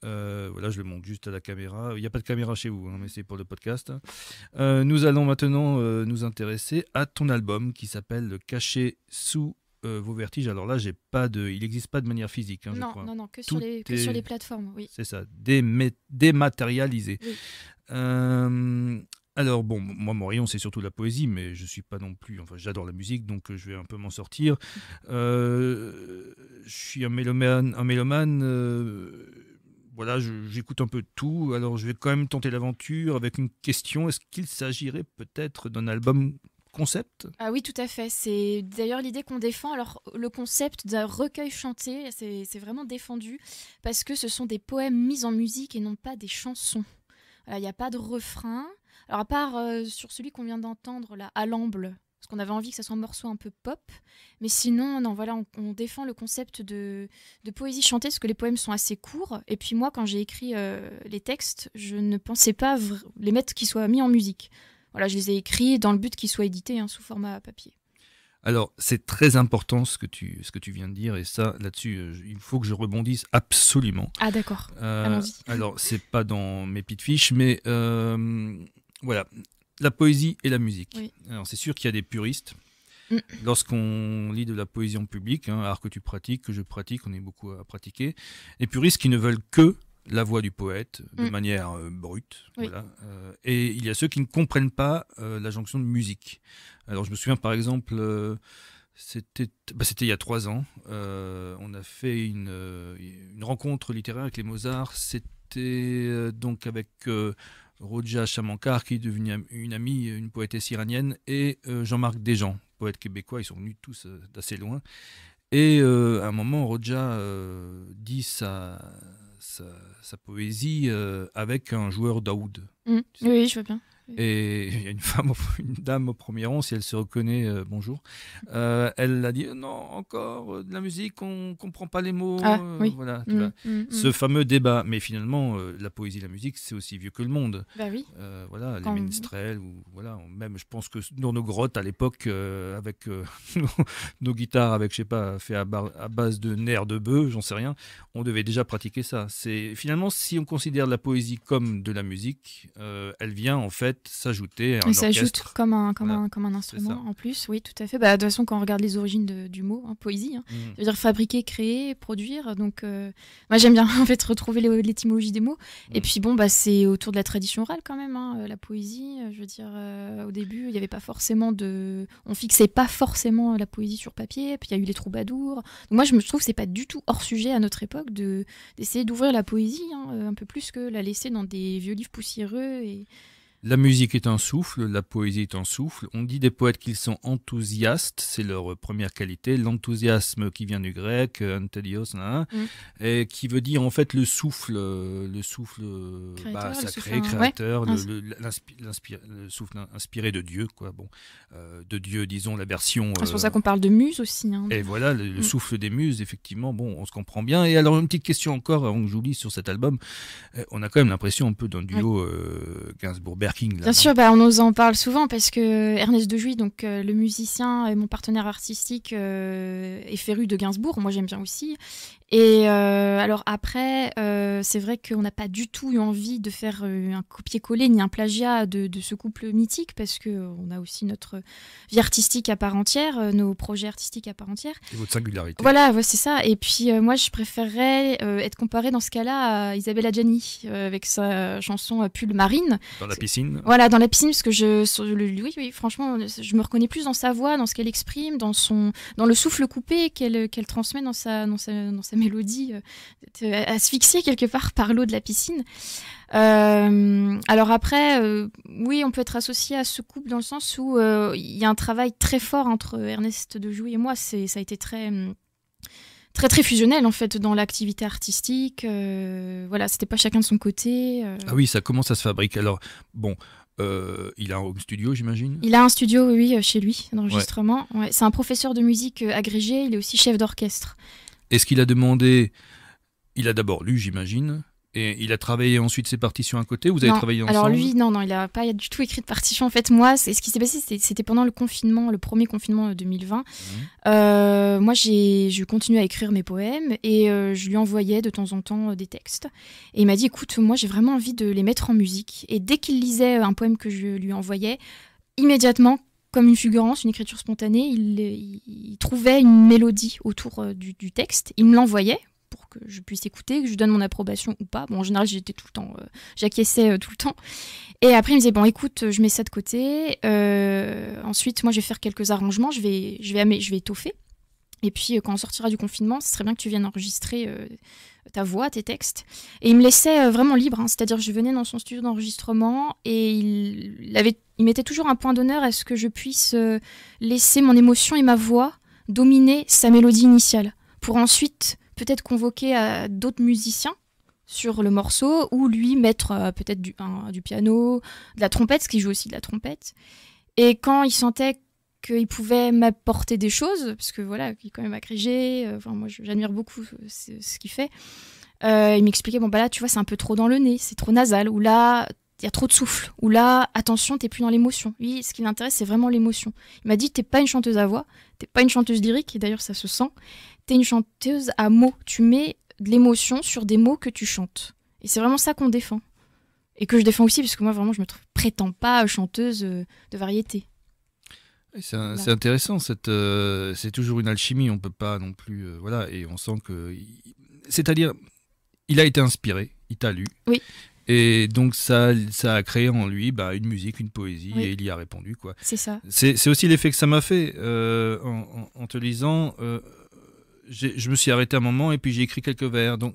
Speaker 2: Voilà, je le montre juste à la caméra. Il n'y a pas de caméra chez vous, hein, mais c'est pour le podcast. Nous allons maintenant nous intéresser à ton album qui s'appelle Caché sous vos vertiges. Alors là, il n'existe pas de manière physique, hein, je crois.
Speaker 3: Non, que
Speaker 2: Tout
Speaker 3: sur les plateformes, oui.
Speaker 2: C'est ça, dématérialisé.
Speaker 3: Oui.
Speaker 2: Alors bon, moi mon rayon c'est surtout la poésie, mais je suis pas non plus, enfin j'adore la musique, donc je vais un peu m'en sortir. Je suis un mélomane, voilà, j'écoute un peu de tout, alors je vais quand même tenter l'aventure avec une question. Est-ce qu'il s'agirait peut-être d'un album concept ?
Speaker 3: Ah oui, tout à fait. C'est d'ailleurs l'idée qu'on défend. Alors, le concept d'un recueil chanté, c'est vraiment défendu parce que ce sont des poèmes mis en musique et non pas des chansons. Il n'y a pas de refrain. Alors, à part sur celui qu'on vient d'entendre, là, à l'amble, parce qu'on avait envie que ça soit un morceau un peu pop. Mais sinon, non, voilà, on défend le concept de poésie chantée parce que les poèmes sont assez courts. Et puis moi, quand j'ai écrit les textes, je ne pensais pas les mettre qu'ils soient mis en musique. Voilà, je les ai écrits dans le but qu'ils soient édités sous format papier.
Speaker 2: Alors, c'est très important ce que tu viens de dire, et ça, là-dessus, il faut que je rebondisse absolument.
Speaker 3: Ah d'accord, allons-y.
Speaker 2: Alors, c'est pas dans mes petites fiches, mais voilà, la poésie et la musique.
Speaker 3: Oui.
Speaker 2: Alors, c'est sûr qu'il y a des puristes. Lorsqu'on lit de la poésie en public, art que tu pratiques, que je pratique, on est beaucoup à pratiquer, les puristes qui ne veulent que la voix du poète de manière brute.
Speaker 3: Oui.
Speaker 2: Voilà. Et il y a ceux qui ne comprennent pas la jonction de musique. Alors je me souviens par exemple, c'était il y a 3 ans, on a fait une rencontre littéraire avec les Mozart. C'était donc avec Rodja Chamankar qui est devenue une amie, une poétesse iranienne, et Jean-Marc Desjans, poète québécois. Ils sont venus tous d'assez loin. Et à un moment, Rodja dit sa poésie avec un joueur d'oud.
Speaker 3: Oui, je vois bien.
Speaker 2: Et il y a une dame au premier rang, si elle se reconnaît, bonjour. Elle a dit non, encore de la musique, on comprend pas les mots.
Speaker 3: Oui.
Speaker 2: Voilà, tu vois. Ce fameux débat. Mais finalement, la poésie et la musique, c'est aussi vieux que le monde.
Speaker 3: Bah oui.
Speaker 2: Voilà, les minstrels, ou voilà, même je pense que dans nos grottes à l'époque, avec nos guitares, avec je sais pas, fait à base de nerfs de bœuf, j'en sais rien, on devait déjà pratiquer ça. C'est finalement, si on considère la poésie comme de la musique, elle vient en fait fait s'ajouter un
Speaker 3: Et ça ajoute
Speaker 2: orchestre.
Speaker 3: comme un
Speaker 2: Voilà,
Speaker 3: instrument
Speaker 2: ça.
Speaker 3: en plus, oui, tout à fait. Bah, de toute façon, quand on regarde les origines du mot, poésie,
Speaker 2: Mhm.
Speaker 3: ça veut dire fabriquer, créer, produire. Donc, moi, j'aime bien en fait retrouver l'étymologie des mots. Et
Speaker 2: Mhm.
Speaker 3: puis, bon, bah, c'est autour de la tradition orale quand même, la poésie. Je veux dire, au début, il n'y avait pas forcément on fixait pas forcément la poésie sur papier. Puis, il y a eu les troubadours. Donc, moi, je trouve que c'est pas du tout hors sujet à notre époque d'essayer d'ouvrir la poésie un peu plus que la laisser dans des vieux livres poussiéreux.
Speaker 2: La musique est un souffle, la poésie est un souffle. On dit des poètes qu'ils sont enthousiastes, c'est leur première qualité. L'enthousiasme qui vient du grec, enthelios, et qui veut dire en fait le souffle,
Speaker 3: Créateur,
Speaker 2: ça
Speaker 3: le souffle,
Speaker 2: crée, créateur,
Speaker 3: ouais.
Speaker 2: le souffle inspiré de Dieu, quoi. Bon, de Dieu, disons la version.
Speaker 3: C'est pour ça qu'on parle de muse aussi.
Speaker 2: Et voilà, le souffle des muses, effectivement, bon, on se comprend bien. Et alors, une petite question encore, avant que j'oublie sur cet album. On a quand même l'impression un peu d'un duo Gainsbourg-Berking.
Speaker 3: Bien sûr, on nous en parle souvent parce que Ernest de Jouy, donc le musicien et mon partenaire artistique, est féru de Gainsbourg. Moi, j'aime bien aussi. Et alors après, c'est vrai qu'on n'a pas du tout eu envie de faire un copier-coller ni un plagiat de ce couple mythique parce qu'on a aussi notre vie artistique à part entière, nos projets artistiques à part entière.
Speaker 2: Et votre singularité.
Speaker 3: Voilà, ouais, c'est ça. Et puis moi, je préférerais être comparée dans ce cas-là à Isabelle Adjani avec sa chanson Pull Marine.
Speaker 2: Dans la piscine.
Speaker 3: Voilà, dans la piscine, parce que oui, franchement, je me reconnais plus dans sa voix, dans ce qu'elle exprime, dans le souffle coupé qu'elle transmet dans sa mélodie, asphyxiée quelque part par l'eau de la piscine. Alors après, oui, on peut être associé à ce couple dans le sens où il y a un travail très fort entre Ernest de Jouy et moi. Ça a été très fusionnel en fait dans l'activité artistique. Voilà, c'était pas chacun de son côté.
Speaker 2: Ah oui, ça commence à se fabriquer. Alors, bon, il a un home studio, j'imagine.
Speaker 3: Il a un studio, oui, chez lui, d'enregistrement. Ouais, c'est un professeur de musique agrégé, il est aussi chef d'orchestre.
Speaker 2: Est-ce qu'il a demandé... Il a d'abord lu, j'imagine, et il a travaillé ensuite ses partitions à côté. Vous avez travaillé ensemble?
Speaker 3: Alors lui, non, il n'a pas du tout écrit de partition. En fait, moi, ce qui s'est passé, c'était pendant le confinement, le premier confinement 2020. Moi, je continue à écrire mes poèmes et je lui envoyais de temps en temps des textes. Et il m'a dit, écoute, moi, j'ai vraiment envie de les mettre en musique. Et dès qu'il lisait un poème que je lui envoyais, immédiatement, comme une fulgurance, une écriture spontanée, il trouvait une mélodie autour du texte. Il me l'envoyait pour que je puisse écouter, que je lui donne mon approbation ou pas. Bon, en général, j'étais tout le temps, j'acquiesçais tout le temps. Et après, il me disait, bon, écoute, je mets ça de côté. Ensuite, moi, je vais faire quelques arrangements, je vais étoffer. Et puis, quand on sortira du confinement, ce serait bien que tu viennes enregistrer ta voix, tes textes. Et il me laissait vraiment libre, hein. C'est-à-dire que je venais dans son studio d'enregistrement et il mettait toujours un point d'honneur à ce que je puisse laisser mon émotion et ma voix dominer sa mélodie initiale, pour ensuite peut-être convoquer d'autres musiciens sur le morceau, ou lui mettre peut-être du piano, de la trompette, parce qu'il joue aussi de la trompette. Et quand il sentait qu'il pouvait m'apporter des choses, parce que voilà, il est quand même agrégé, moi j'admire beaucoup ce qu'il fait, il m'expliquait, bon bah là tu vois c'est un peu trop dans le nez, c'est trop nasal, ou là il y a trop de souffle, ou là attention t'es plus dans l'émotion. Lui, ce qui l'intéresse c'est vraiment l'émotion. Il m'a dit, t'es pas une chanteuse à voix, t'es pas une chanteuse lyrique, et d'ailleurs ça se sent, t'es une chanteuse à mots, tu mets de l'émotion sur des mots que tu chantes. Et c'est vraiment ça qu'on défend. Et que je défends aussi, parce que moi vraiment je me prétends pas chanteuse de variété.
Speaker 2: C'est intéressant, c'est toujours une alchimie, on peut pas non plus... voilà, et on sent que... C'est-à-dire, il a été inspiré, il t'a lu,
Speaker 3: oui.
Speaker 2: Et donc ça a créé en lui une musique, une poésie, oui. Et il y a répondu, quoi.
Speaker 3: C'est ça.
Speaker 2: C'est aussi l'effet que ça m'a fait, en te lisant... je me suis arrêté un moment et puis j'ai écrit quelques vers. Donc,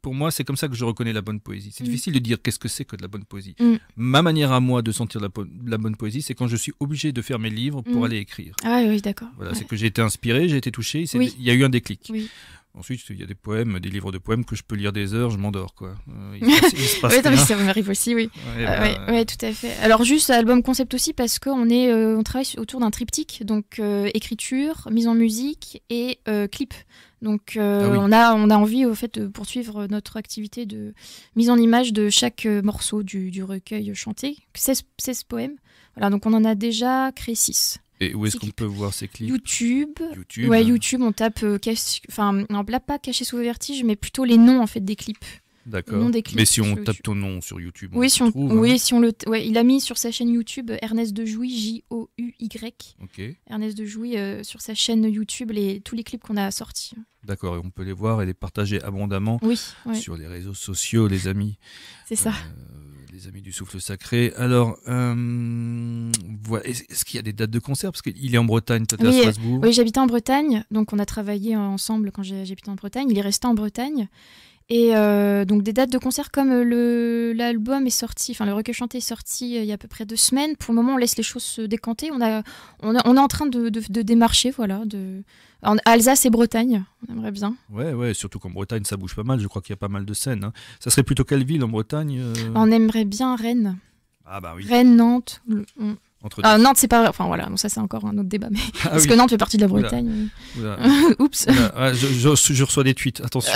Speaker 2: pour moi, c'est comme ça que je reconnais la bonne poésie. C'est difficile de dire qu'est-ce que c'est que de la bonne poésie. Ma manière à moi de sentir la bonne poésie, c'est quand je suis obligé de faire mes livres pour aller écrire.
Speaker 3: Ah oui, d'accord.
Speaker 2: Voilà,
Speaker 3: ouais.
Speaker 2: C'est que j'ai été inspiré, j'ai été touché, il y a eu un déclic.
Speaker 3: Oui.
Speaker 2: Ensuite, il y a des poèmes, des livres de poèmes que je peux lire des heures, je m'endors, quoi. Il se passe
Speaker 3: oui,
Speaker 2: rien.
Speaker 3: Ça m'arrive aussi, oui. Ouais, tout à fait. Alors juste, album concept aussi, parce qu'on on travaille autour d'un triptyque, donc écriture, mise en musique et clip. Donc oui. on a envie au fait de poursuivre notre activité de mise en image de chaque morceau du recueil chanté, 16 poèmes. Voilà, donc on en a déjà créé 6.
Speaker 2: Et où est-ce qu'on peut voir ces clips?
Speaker 3: YouTube. Ouais, YouTube, on tape, enfin, non, là pas caché sous le vertige, mais plutôt les noms en fait des clips.
Speaker 2: D'accord.
Speaker 3: nom des clips
Speaker 2: Mais si on
Speaker 3: sur
Speaker 2: tape
Speaker 3: YouTube.
Speaker 2: ton nom sur YouTube,
Speaker 3: Oui,
Speaker 2: on te trouve, hein.
Speaker 3: oui, si on le, ouais, il a mis sur sa chaîne YouTube Ernest de Jouy, J-O-U-Y.
Speaker 2: Ok,
Speaker 3: Ernest de Jouy sur sa chaîne YouTube tous les clips qu'on a sortis.
Speaker 2: d'accord. Et on peut les voir et les partager abondamment
Speaker 3: Oui, ouais,
Speaker 2: sur les réseaux sociaux, les amis.
Speaker 3: c'est ça.
Speaker 2: Les amis du souffle sacré. Alors, voilà. Est-ce qu'il y a des dates de concert? Parce qu'il est en Bretagne, toi t'es
Speaker 3: Oui,
Speaker 2: à Strasbourg.
Speaker 3: Oui, j'habitais en Bretagne, donc on a travaillé ensemble quand j'habitais en Bretagne. Il est resté en Bretagne. Et donc des dates de concert comme l'album est sorti, enfin le recueil chanté est sorti il y a à peu près 2 semaines. Pour le moment, on laisse les choses se décanter. On est en train de démarcher, voilà, en Alsace et Bretagne. On aimerait bien.
Speaker 2: Ouais, surtout qu'en Bretagne, ça bouge pas mal. Je crois qu'il y a pas mal de scènes, hein. Ça serait plutôt quelle ville en Bretagne?
Speaker 3: On aimerait bien Rennes.
Speaker 2: Ah bah oui.
Speaker 3: Rennes, Nantes.
Speaker 2: Entre
Speaker 3: Nantes, c'est pas. Enfin voilà, donc ça c'est encore un autre débat. Mais...
Speaker 2: Ah
Speaker 3: Parce
Speaker 2: oui.
Speaker 3: que Nantes fait partie de la
Speaker 2: Oula.
Speaker 3: Bretagne.
Speaker 2: Oula.
Speaker 3: Oups.
Speaker 2: Oula. Ah, je reçois des tweets, attention.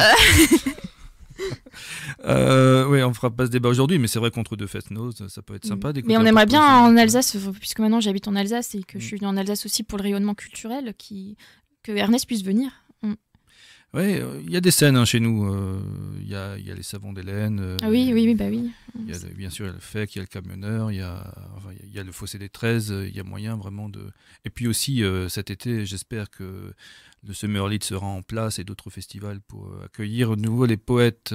Speaker 2: Oui, on fera pas ce débat aujourd'hui, mais c'est vrai qu'entre deux fest-noz, ça peut être sympa d'écouter.
Speaker 3: Mais on
Speaker 2: un peu
Speaker 3: aimerait
Speaker 2: de
Speaker 3: bien
Speaker 2: poésie.
Speaker 3: en Alsace, puisque maintenant j'habite en Alsace et que je suis venue en Alsace aussi pour le rayonnement culturel, que Ernest puisse venir.
Speaker 2: Ouais, il y a des scènes, hein, chez nous. Il y a les savons d'Hélène.
Speaker 3: Ah oui, bah oui.
Speaker 2: Il y a bien sûr il y a le FEC, il y a le camionneur, il y a le fossé des 13, il y a moyen vraiment de... Et puis aussi, cet été, j'espère que le Summer Lead sera en place et d'autres festivals pour accueillir de nouveau les poètes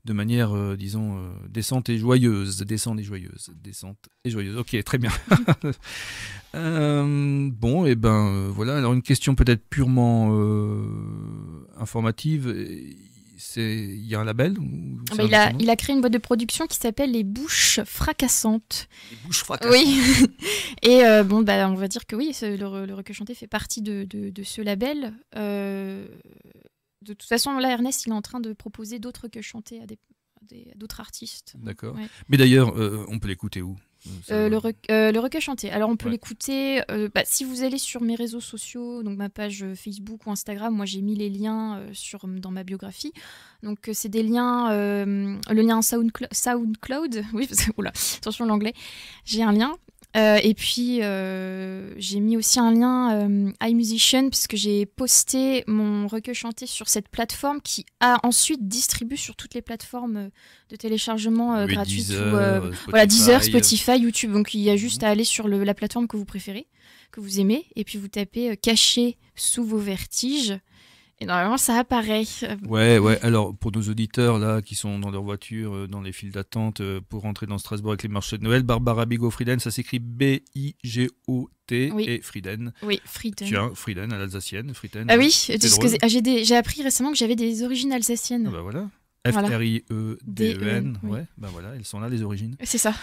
Speaker 2: de manière, disons, décente et joyeuse. Ok, très bien. Bon, et voilà. Alors une question peut-être purement informative. Il y a un label ou c'est un autre nom?
Speaker 3: Il a créé une boîte de production qui s'appelle Les Bouches Fracassantes.
Speaker 2: Les bouches fracassantes.
Speaker 3: Oui. Et on va dire que oui, le recueil chanté fait partie de ce label. De toute façon, là, Ernest, il est en train de proposer d'autres recueils chantés à d'autres artistes.
Speaker 2: D'accord.
Speaker 3: Ouais.
Speaker 2: Mais d'ailleurs, on peut l'écouter où?
Speaker 3: Le recueil chanté. Alors on peut
Speaker 2: Ouais.
Speaker 3: l'écouter si vous allez sur mes réseaux sociaux, donc ma page Facebook ou Instagram, moi j'ai mis les liens dans ma biographie. Donc c'est des liens, le lien SoundCloud, oui, parce que, oula, attention l'anglais, j'ai un lien. Et puis j'ai mis aussi un lien iMusician puisque j'ai posté mon recueil chanté sur cette plateforme qui a ensuite distribué sur toutes les plateformes de téléchargement
Speaker 2: Oui,
Speaker 3: gratuites.
Speaker 2: Deezer,
Speaker 3: Voilà, Deezer,
Speaker 2: Spotify.
Speaker 3: Spotify, YouTube. Donc il y a juste à aller sur la plateforme que vous préférez, que vous aimez, et puis vous tapez Caché sous vos vertiges. Et normalement, ça apparaît.
Speaker 2: Ouais. Alors, pour nos auditeurs là qui sont dans leur voiture, dans les files d'attente pour rentrer dans Strasbourg avec les marchés de Noël, Barbara Bigot-Frieden, ça s'écrit B-I-G-O-T
Speaker 3: Oui.
Speaker 2: et Frieden.
Speaker 3: Oui, Frieden.
Speaker 2: Tiens, Frieden à l'alsacienne, Frieden.
Speaker 3: Ah oui,
Speaker 2: drôle.
Speaker 3: j'ai appris récemment que j'avais des origines alsaciennes.
Speaker 2: Ah bah voilà.
Speaker 3: Voilà.
Speaker 2: F-R-I-E-D-E-N.
Speaker 3: oui.
Speaker 2: Ouais, bah voilà, elles sont là les origines.
Speaker 3: C'est ça.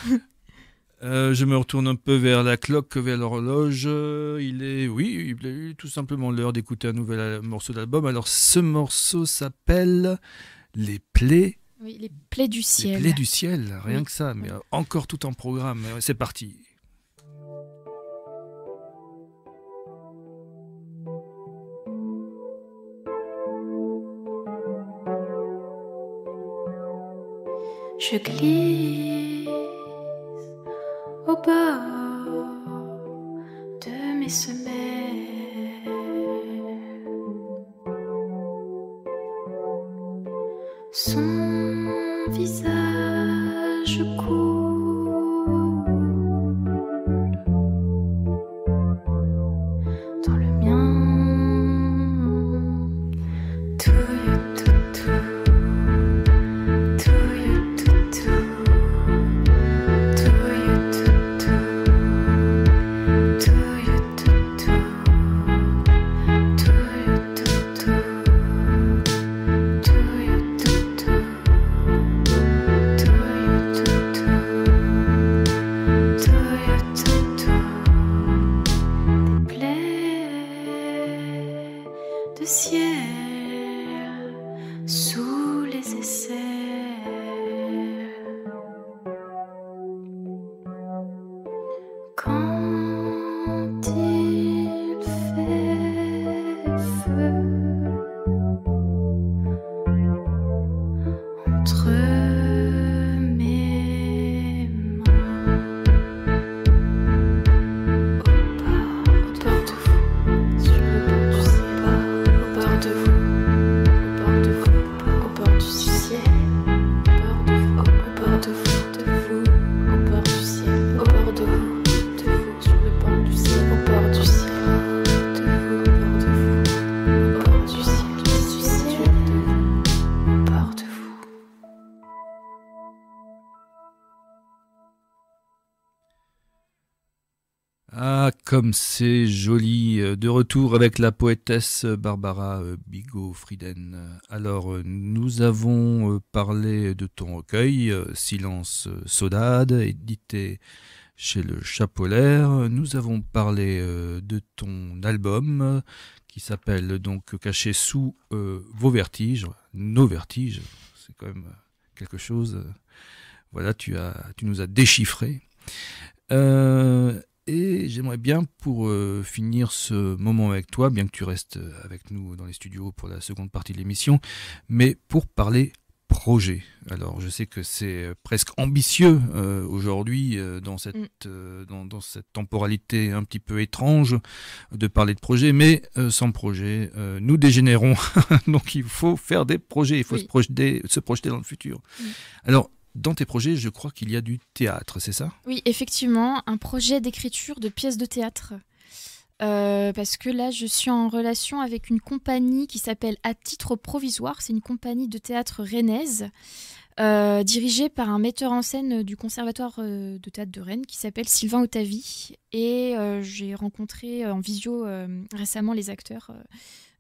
Speaker 2: Je me retourne un peu vers la cloque, vers l'horloge. Il est tout simplement l'heure d'écouter un nouvel morceau d'album. Alors, ce morceau s'appelle Les Plaies.
Speaker 3: Oui, les plaies du ciel.
Speaker 2: Les Plaies du ciel, rien
Speaker 3: Oui.
Speaker 2: que ça, mais encore tout en programme. C'est parti.
Speaker 4: Je glisse au bord de mes semelles. Son visage coule dans le mien. De ciel sous les aisselles. Quand il fait feu entre mes mains, au bord de vous, sur le bord du ciel. Au bord de vous, au bord du ciel.
Speaker 2: Ah, comme c'est joli. De retour avec la poétesse Barbara Bigot-Frieden. Alors, nous avons parlé de ton recueil, Silence Saudade, édité chez le Chapolaire. Nous avons parlé de ton album qui s'appelle donc Caché sous vos vertiges, nos vertiges. C'est quand même quelque chose. Voilà, tu nous as déchiffré. Et j'aimerais bien, pour finir ce moment avec toi, bien que tu restes avec nous dans les studios pour la seconde partie de l'émission, mais pour parler projet. Alors, je sais que c'est presque ambitieux aujourd'hui dans cette temporalité un petit peu étrange de parler de projet, mais sans projet, nous dégénérons. Donc, il faut faire des projets, il faut se projeter dans le futur. Alors, dans tes projets, je crois qu'il y a du théâtre, c'est ça ?
Speaker 3: Oui, effectivement, un projet d'écriture de pièces de théâtre. Parce que là, je suis en relation avec une compagnie qui s'appelle À titre provisoire. C'est une compagnie de théâtre rennaise, dirigée par un metteur en scène du Conservatoire de théâtre de Rennes qui s'appelle Sylvain Otavi. Et j'ai rencontré en visio récemment les acteurs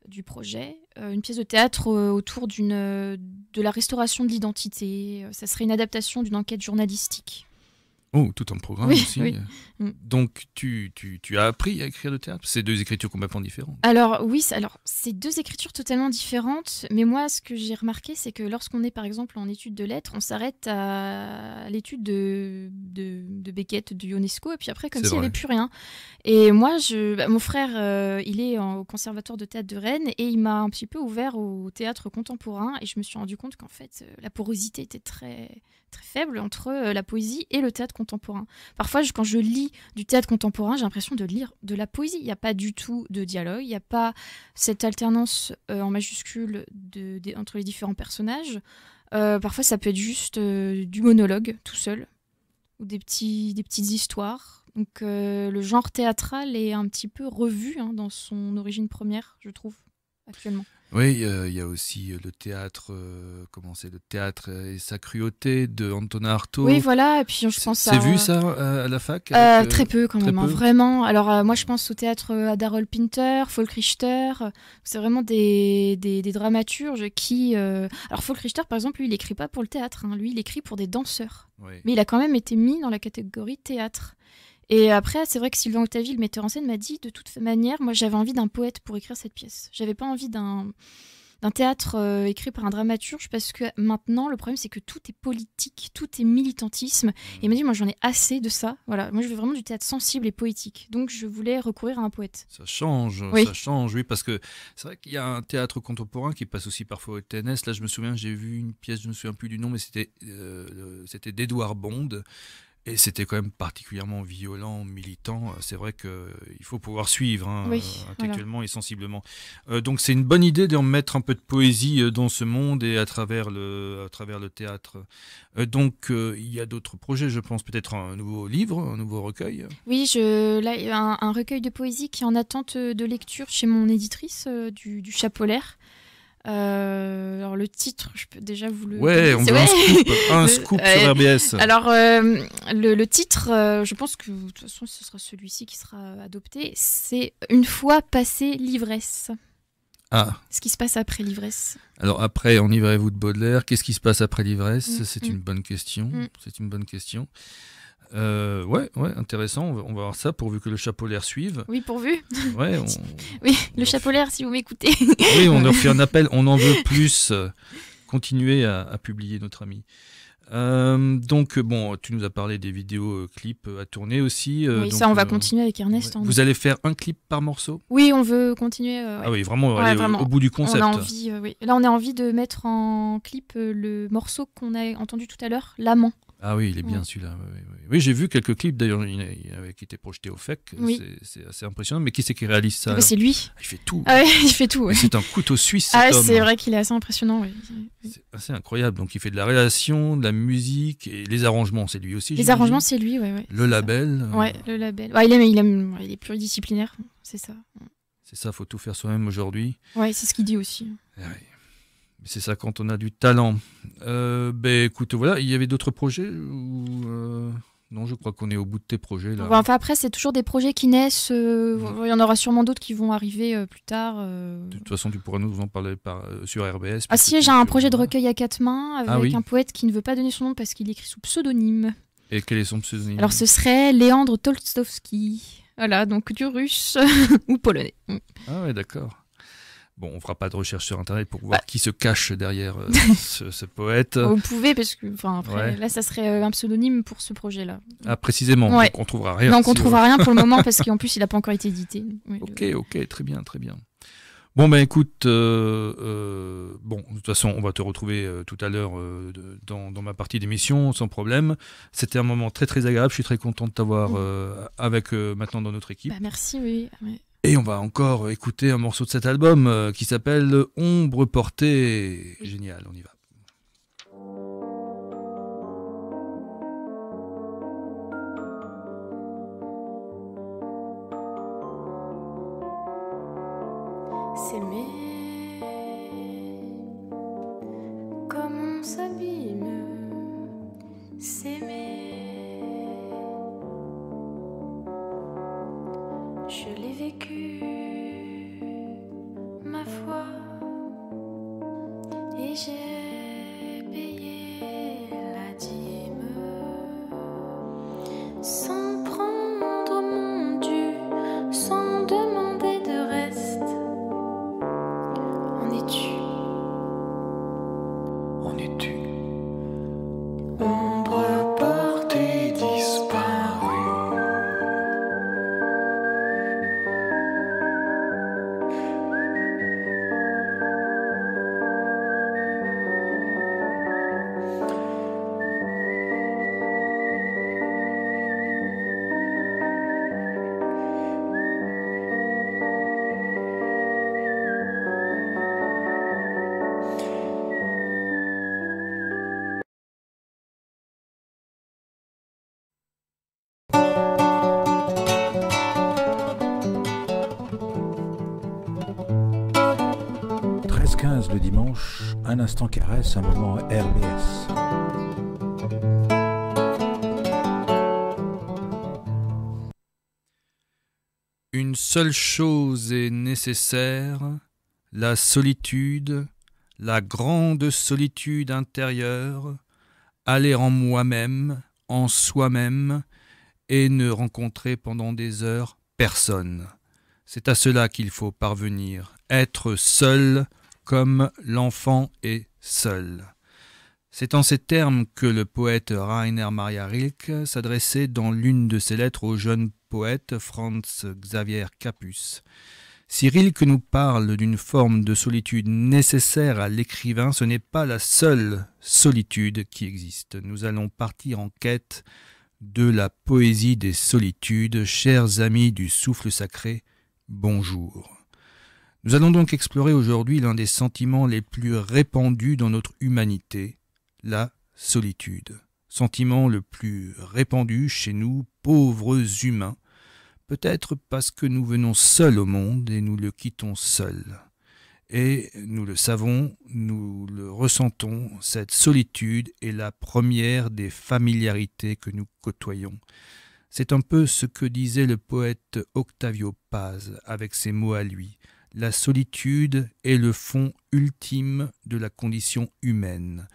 Speaker 3: du projet, une pièce de théâtre autour de la restauration de l'identité. Ça serait une adaptation d'une enquête journalistique.
Speaker 2: Oh, tout un programme
Speaker 3: oui,
Speaker 2: aussi.
Speaker 3: Oui.
Speaker 2: Donc, tu as appris à écrire le théâtre ? C'est deux écritures complètement différentes.
Speaker 3: Alors, oui, c'est deux écritures totalement différentes. Mais moi, ce que j'ai remarqué, c'est que lorsqu'on est, par exemple, en études de lettres, on s'arrête à l'étude de Beckett, de Ionesco, et puis après, comme s'il n'y avait plus rien. Et moi, mon frère, il est au Conservatoire de théâtre de Rennes, et il m'a un petit peu ouvert au théâtre contemporain, et je me suis rendu compte qu'en fait, la porosité était très, très faible entre la poésie et le théâtre contemporain. Parfois, quand je lis du théâtre contemporain, j'ai l'impression de lire de la poésie. Il n'y a pas du tout de dialogue, il n'y a pas cette alternance en majuscule entre les différents personnages. Parfois, ça peut être juste du monologue tout seul, ou des petites histoires. Donc, le genre théâtral est un petit peu revu dans son origine première, je trouve, actuellement.
Speaker 2: Oui, il y a aussi le théâtre, le théâtre et sa cruauté de Antonin Artaud.
Speaker 3: Oui, voilà, et puis je pense
Speaker 2: C'est vu ça à la fac
Speaker 3: très peu quand même, vraiment. Alors moi je pense au théâtre à Darrell Pinter, Falk Richter, c'est vraiment des dramaturges qui... Alors Falk Richter par exemple, lui il écrit pas pour le théâtre, lui il écrit pour des danseurs. Oui. Mais il a quand même été mis dans la catégorie théâtre. Et après, c'est vrai que Sylvain Otavi, le metteur en scène, m'a dit de toute manière, moi j'avais envie d'un poète pour écrire cette pièce. J'avais pas envie d'un théâtre écrit par un dramaturge parce que maintenant, le problème c'est que tout est politique, tout est militantisme. Et il m'a dit, moi j'en ai assez de ça. Voilà, moi je veux vraiment du théâtre sensible et poétique. Donc je voulais recourir à un poète.
Speaker 2: Ça change, oui, parce que c'est vrai qu'il y a un théâtre contemporain qui passe aussi parfois au TNS. Là, je me souviens, j'ai vu une pièce, je me souviens plus du nom, mais c'était d'Edouard Bond. Et c'était quand même particulièrement violent, militant. C'est vrai qu'il faut pouvoir suivre intellectuellement et sensiblement. Donc c'est une bonne idée de mettre un peu de poésie dans ce monde et à travers le théâtre. Donc il y a d'autres projets, je pense, peut-être un nouveau livre, un nouveau recueil.
Speaker 3: Oui, là, il y a un recueil de poésie qui est en attente de lecture chez mon éditrice du Chapolaire. Alors le titre, je peux déjà vous le...
Speaker 2: Ouais, on veut un scoop sur RBS.
Speaker 3: Alors le titre, je pense que de toute façon ce sera celui-ci qui sera adopté, c'est Une fois passé l'ivresse.
Speaker 2: Ah.
Speaker 3: Ce qui se passe après l'ivresse.
Speaker 2: Alors après, Enivrez-vous de Baudelaire, qu'est-ce qui se passe après l'ivresse ? C'est une bonne question. C'est une bonne question. Ouais, intéressant. On va voir ça pourvu que le Chapolaire suive.
Speaker 3: Oui, pourvu.
Speaker 2: Ouais,
Speaker 3: oui, le Chapolaire, si vous m'écoutez.
Speaker 2: Oui, on leur fait un appel. On en veut plus. Continuer à publier, notre ami. Donc, bon, tu nous as parlé des vidéoclips à tourner aussi.
Speaker 3: Oui,
Speaker 2: donc,
Speaker 3: ça, on va continuer avec Ernest.
Speaker 2: Ouais. Vous allez faire un clip par morceau ?
Speaker 3: Oui, on veut continuer.
Speaker 2: Ah oui, vraiment, aller au bout du concept.
Speaker 3: On a envie, oui. Là, on a envie de mettre en clip le morceau qu'on a entendu tout à l'heure, L'Amant.
Speaker 2: Ah oui, il est bien celui-là. Oui, j'ai vu quelques clips d'ailleurs, il avait été projeté au FEC.
Speaker 3: Oui.
Speaker 2: C'est assez impressionnant. Mais qui c'est qui réalise ça ?
Speaker 3: C'est lui.
Speaker 2: Il fait tout.
Speaker 3: Ah ouais, il fait tout. Ouais.
Speaker 2: C'est un couteau suisse. Cet homme.
Speaker 3: C'est vrai qu'il est assez impressionnant. Oui.
Speaker 2: C'est assez incroyable. Donc il fait de la réalisation, de la musique et les arrangements, c'est lui aussi.
Speaker 3: Les arrangements, c'est lui. Ouais.
Speaker 2: Le label.
Speaker 3: Ouais, le label. Ouais, il est pluridisciplinaire. C'est ça.
Speaker 2: C'est ça, faut tout faire soi-même aujourd'hui.
Speaker 3: Ouais, c'est ce qu'il dit aussi.
Speaker 2: Ouais. C'est ça quand on a du talent. Écoute, voilà, il y avait d'autres projets ou Non, je crois qu'on est au bout de tes projets là.
Speaker 3: Enfin, après, c'est toujours des projets qui naissent. Il y en aura sûrement d'autres qui vont arriver plus tard.
Speaker 2: De toute façon, tu pourras nous en parler sur RBS.
Speaker 3: Ah si, j'ai un projet de recueil à 4 mains avec
Speaker 2: oui.
Speaker 3: un poète qui ne veut pas donner son nom parce qu'il écrit sous pseudonyme.
Speaker 2: Et quel est son pseudonyme?
Speaker 3: Alors ce serait Léandre Tolstovski. Voilà, donc du russe ou polonais.
Speaker 2: Ah ouais, d'accord. Bon, on fera pas de recherche sur Internet pour voir qui se cache derrière ce poète.
Speaker 3: Vous pouvez, parce que après,
Speaker 2: Ouais.
Speaker 3: là, ça serait un pseudonyme pour ce projet-là.
Speaker 2: Ah, précisément,
Speaker 3: Ouais.
Speaker 2: donc on trouvera rien.
Speaker 3: Donc on
Speaker 2: si
Speaker 3: trouvera rien pour le moment parce qu'en plus, il n'a pas encore été édité. Oui,
Speaker 2: Ok, très bien, très bien. Bon, ben écoute, de toute façon, on va te retrouver tout à l'heure dans ma partie d'émission, sans problème. C'était un moment très très agréable, je suis très content de t'avoir avec maintenant dans notre équipe.
Speaker 3: Bah, merci, oui. Ouais.
Speaker 2: Et on va encore écouter un morceau de cet album qui s'appelle Ombre portée. Génial, on y va.
Speaker 4: S'aimer comme on s'abîme, s'aimer. Je l'ai vécu, ma foi, et j'ai payé la dîme sans prendre mon dû, sans demander de reste. En es-tu?
Speaker 5: En es-tu? Ombre portée disparue.
Speaker 1: Le dimanche, un instant caresse, un moment RBS.
Speaker 2: Une seule chose est nécessaire, la solitude, la grande solitude intérieure, aller en moi-même, en soi-même, et ne rencontrer pendant des heures personne. C'est à cela qu'il faut parvenir, être seul, comme l'enfant est seul. C'est en ces termes que le poète Rainer Maria Rilke s'adressait dans l'une de ses lettres au jeune poète Franz Xaver Capus. Si Rilke nous parle d'une forme de solitude nécessaire à l'écrivain, ce n'est pas la seule solitude qui existe. Nous allons partir en quête de la poésie des solitudes, chers amis du souffle sacré, bonjour. Nous allons donc explorer aujourd'hui l'un des sentiments les plus répandus dans notre humanité, la solitude. Sentiment le plus répandu chez nous, pauvres humains, peut-être parce que nous venons seuls au monde et nous le quittons seuls. Et nous le savons, nous le ressentons, cette solitude est la première des familiarités que nous côtoyons. C'est un peu ce que disait le poète Octavio Paz avec ses mots à lui. La solitude est le fond ultime de la condition humaine.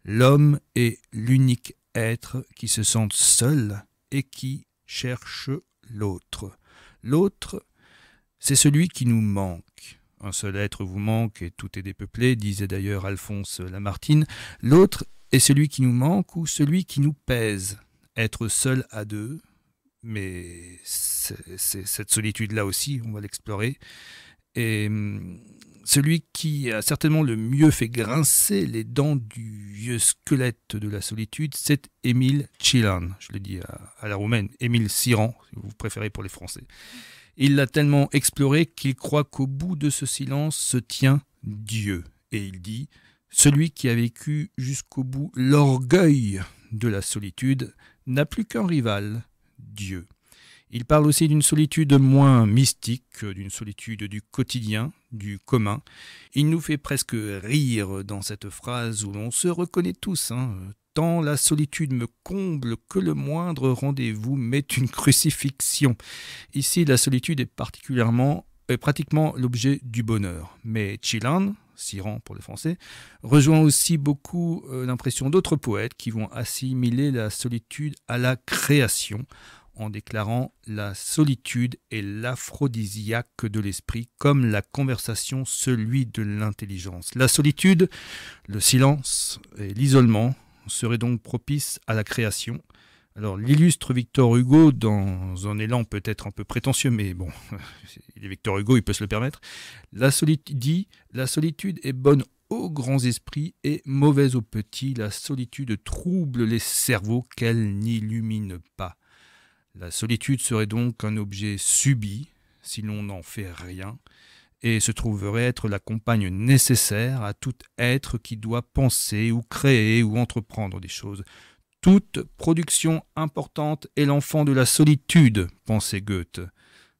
Speaker 2: L'homme est l'unique être qui se sent seul et qui cherche l'autre. L'autre, c'est celui qui nous manque. Un seul être vous manque et tout est dépeuplé, disait d'ailleurs Alphonse Lamartine. L'autre est celui qui nous manque ou celui qui nous pèse. Être seul à deux, mais c'est cette solitude-là aussi, on va l'explorer. Et celui qui a certainement le mieux fait grincer les dents du vieux squelette de la solitude, c'est Émile Cioran. Je le dis à la roumaine, Émile Cioran, si vous préférez pour les Français. Il l'a tellement exploré qu'il croit qu'au bout de ce silence se tient Dieu. Et il dit, celui qui a vécu jusqu'au bout l'orgueil de la solitude n'a plus qu'un rival, Dieu. Il parle aussi d'une solitude moins mystique, d'une solitude du quotidien, du commun. Il nous fait presque rire dans cette phrase où l'on se reconnaît tous, tant la solitude me comble que le moindre rendez-vous m'est une crucifixion. Ici, la solitude est pratiquement l'objet du bonheur. Mais Chilan, Siran pour les Français, rejoint aussi beaucoup l'impression d'autres poètes qui vont assimiler la solitude à la création, en déclarant la solitude est l'aphrodisiaque de l'esprit, comme la conversation celui de l'intelligence. La solitude, le silence et l'isolement seraient donc propices à la création. Alors l'illustre Victor Hugo, dans un élan peut-être un peu prétentieux, mais bon, il est Victor Hugo, il peut se le permettre, la solitude est bonne aux grands esprits et mauvaise aux petits. La solitude trouble les cerveaux qu'elle n'illumine pas. La solitude serait donc un objet subi, si l'on n'en fait rien, et se trouverait être la compagne nécessaire à tout être qui doit penser ou créer ou entreprendre des choses. Toute production importante est l'enfant de la solitude, pensait Goethe.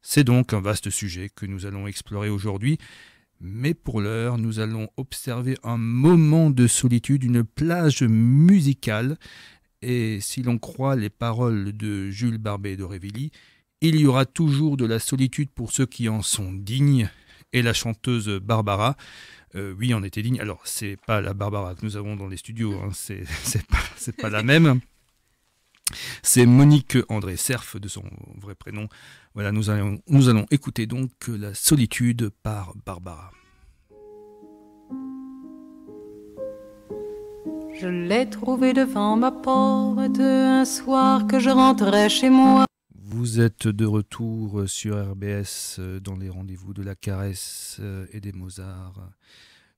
Speaker 2: C'est donc un vaste sujet que nous allons explorer aujourd'hui, mais pour l'heure, nous allons observer un moment de solitude, une plage musicale. Et si l'on croit les paroles de Jules Barbet d'Aurevilly, il y aura toujours de la solitude pour ceux qui en sont dignes. Et la chanteuse Barbara, oui, en était digne. Alors, c'est pas la Barbara que nous avons dans les studios, hein, c'est pas la même. C'est Monique André Cerf, de son vrai prénom. Voilà, nous allons écouter donc la solitude par Barbara.
Speaker 6: Je l'ai trouvé devant ma porte un soir que je rentrais chez moi.
Speaker 2: Vous êtes de retour sur RBS dans les rendez-vous de la caresse et des Mozart.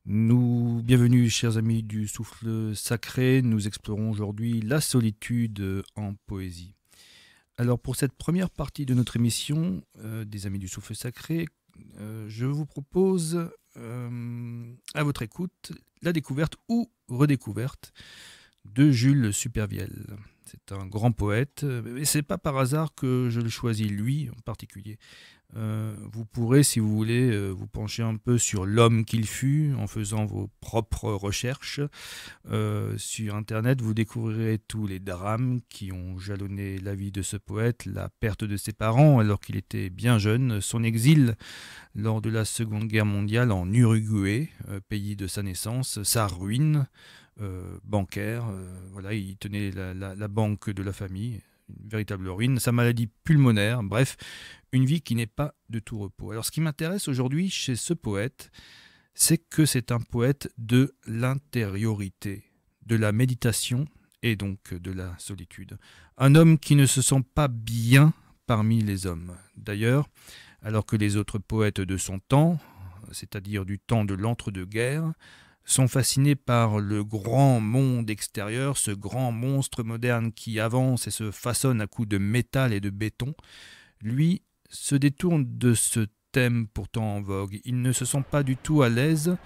Speaker 2: Bienvenue chers amis du souffle sacré, nous explorons aujourd'hui la solitude en poésie. Alors pour cette première partie de notre émission des amis du souffle sacré, je vous propose à votre écoute la découverte ou redécouverte de Jules Supervielle. C'est un grand poète, et c'est pas par hasard que je le choisis lui en particulier. Vous pourrez, si vous voulez, vous pencher un peu sur l'homme qu'il fut en faisant vos propres recherches. Sur Internet, vous découvrirez tous les drames qui ont jalonné la vie de ce poète, la perte de ses parents alors qu'il était bien jeune, son exil lors de la Seconde Guerre mondiale en Uruguay, pays de sa naissance, sa ruine bancaire. Voilà, il tenait la banque de la famille. Une véritable ruine, sa maladie pulmonaire, bref, une vie qui n'est pas de tout repos. Alors ce qui m'intéresse aujourd'hui chez ce poète, c'est que c'est un poète de l'intériorité, de la méditation et donc de la solitude. Un homme qui ne se sent pas bien parmi les hommes. D'ailleurs, alors que les autres poètes de son temps, c'est-à-dire du temps de l'entre-deux-guerres, sont fascinés par le grand monde extérieur, ce grand monstre moderne qui avance et se façonne à coups de métal et de béton. Lui se détourne de ce thème pourtant en vogue. Il ne se sent pas du tout à l'aise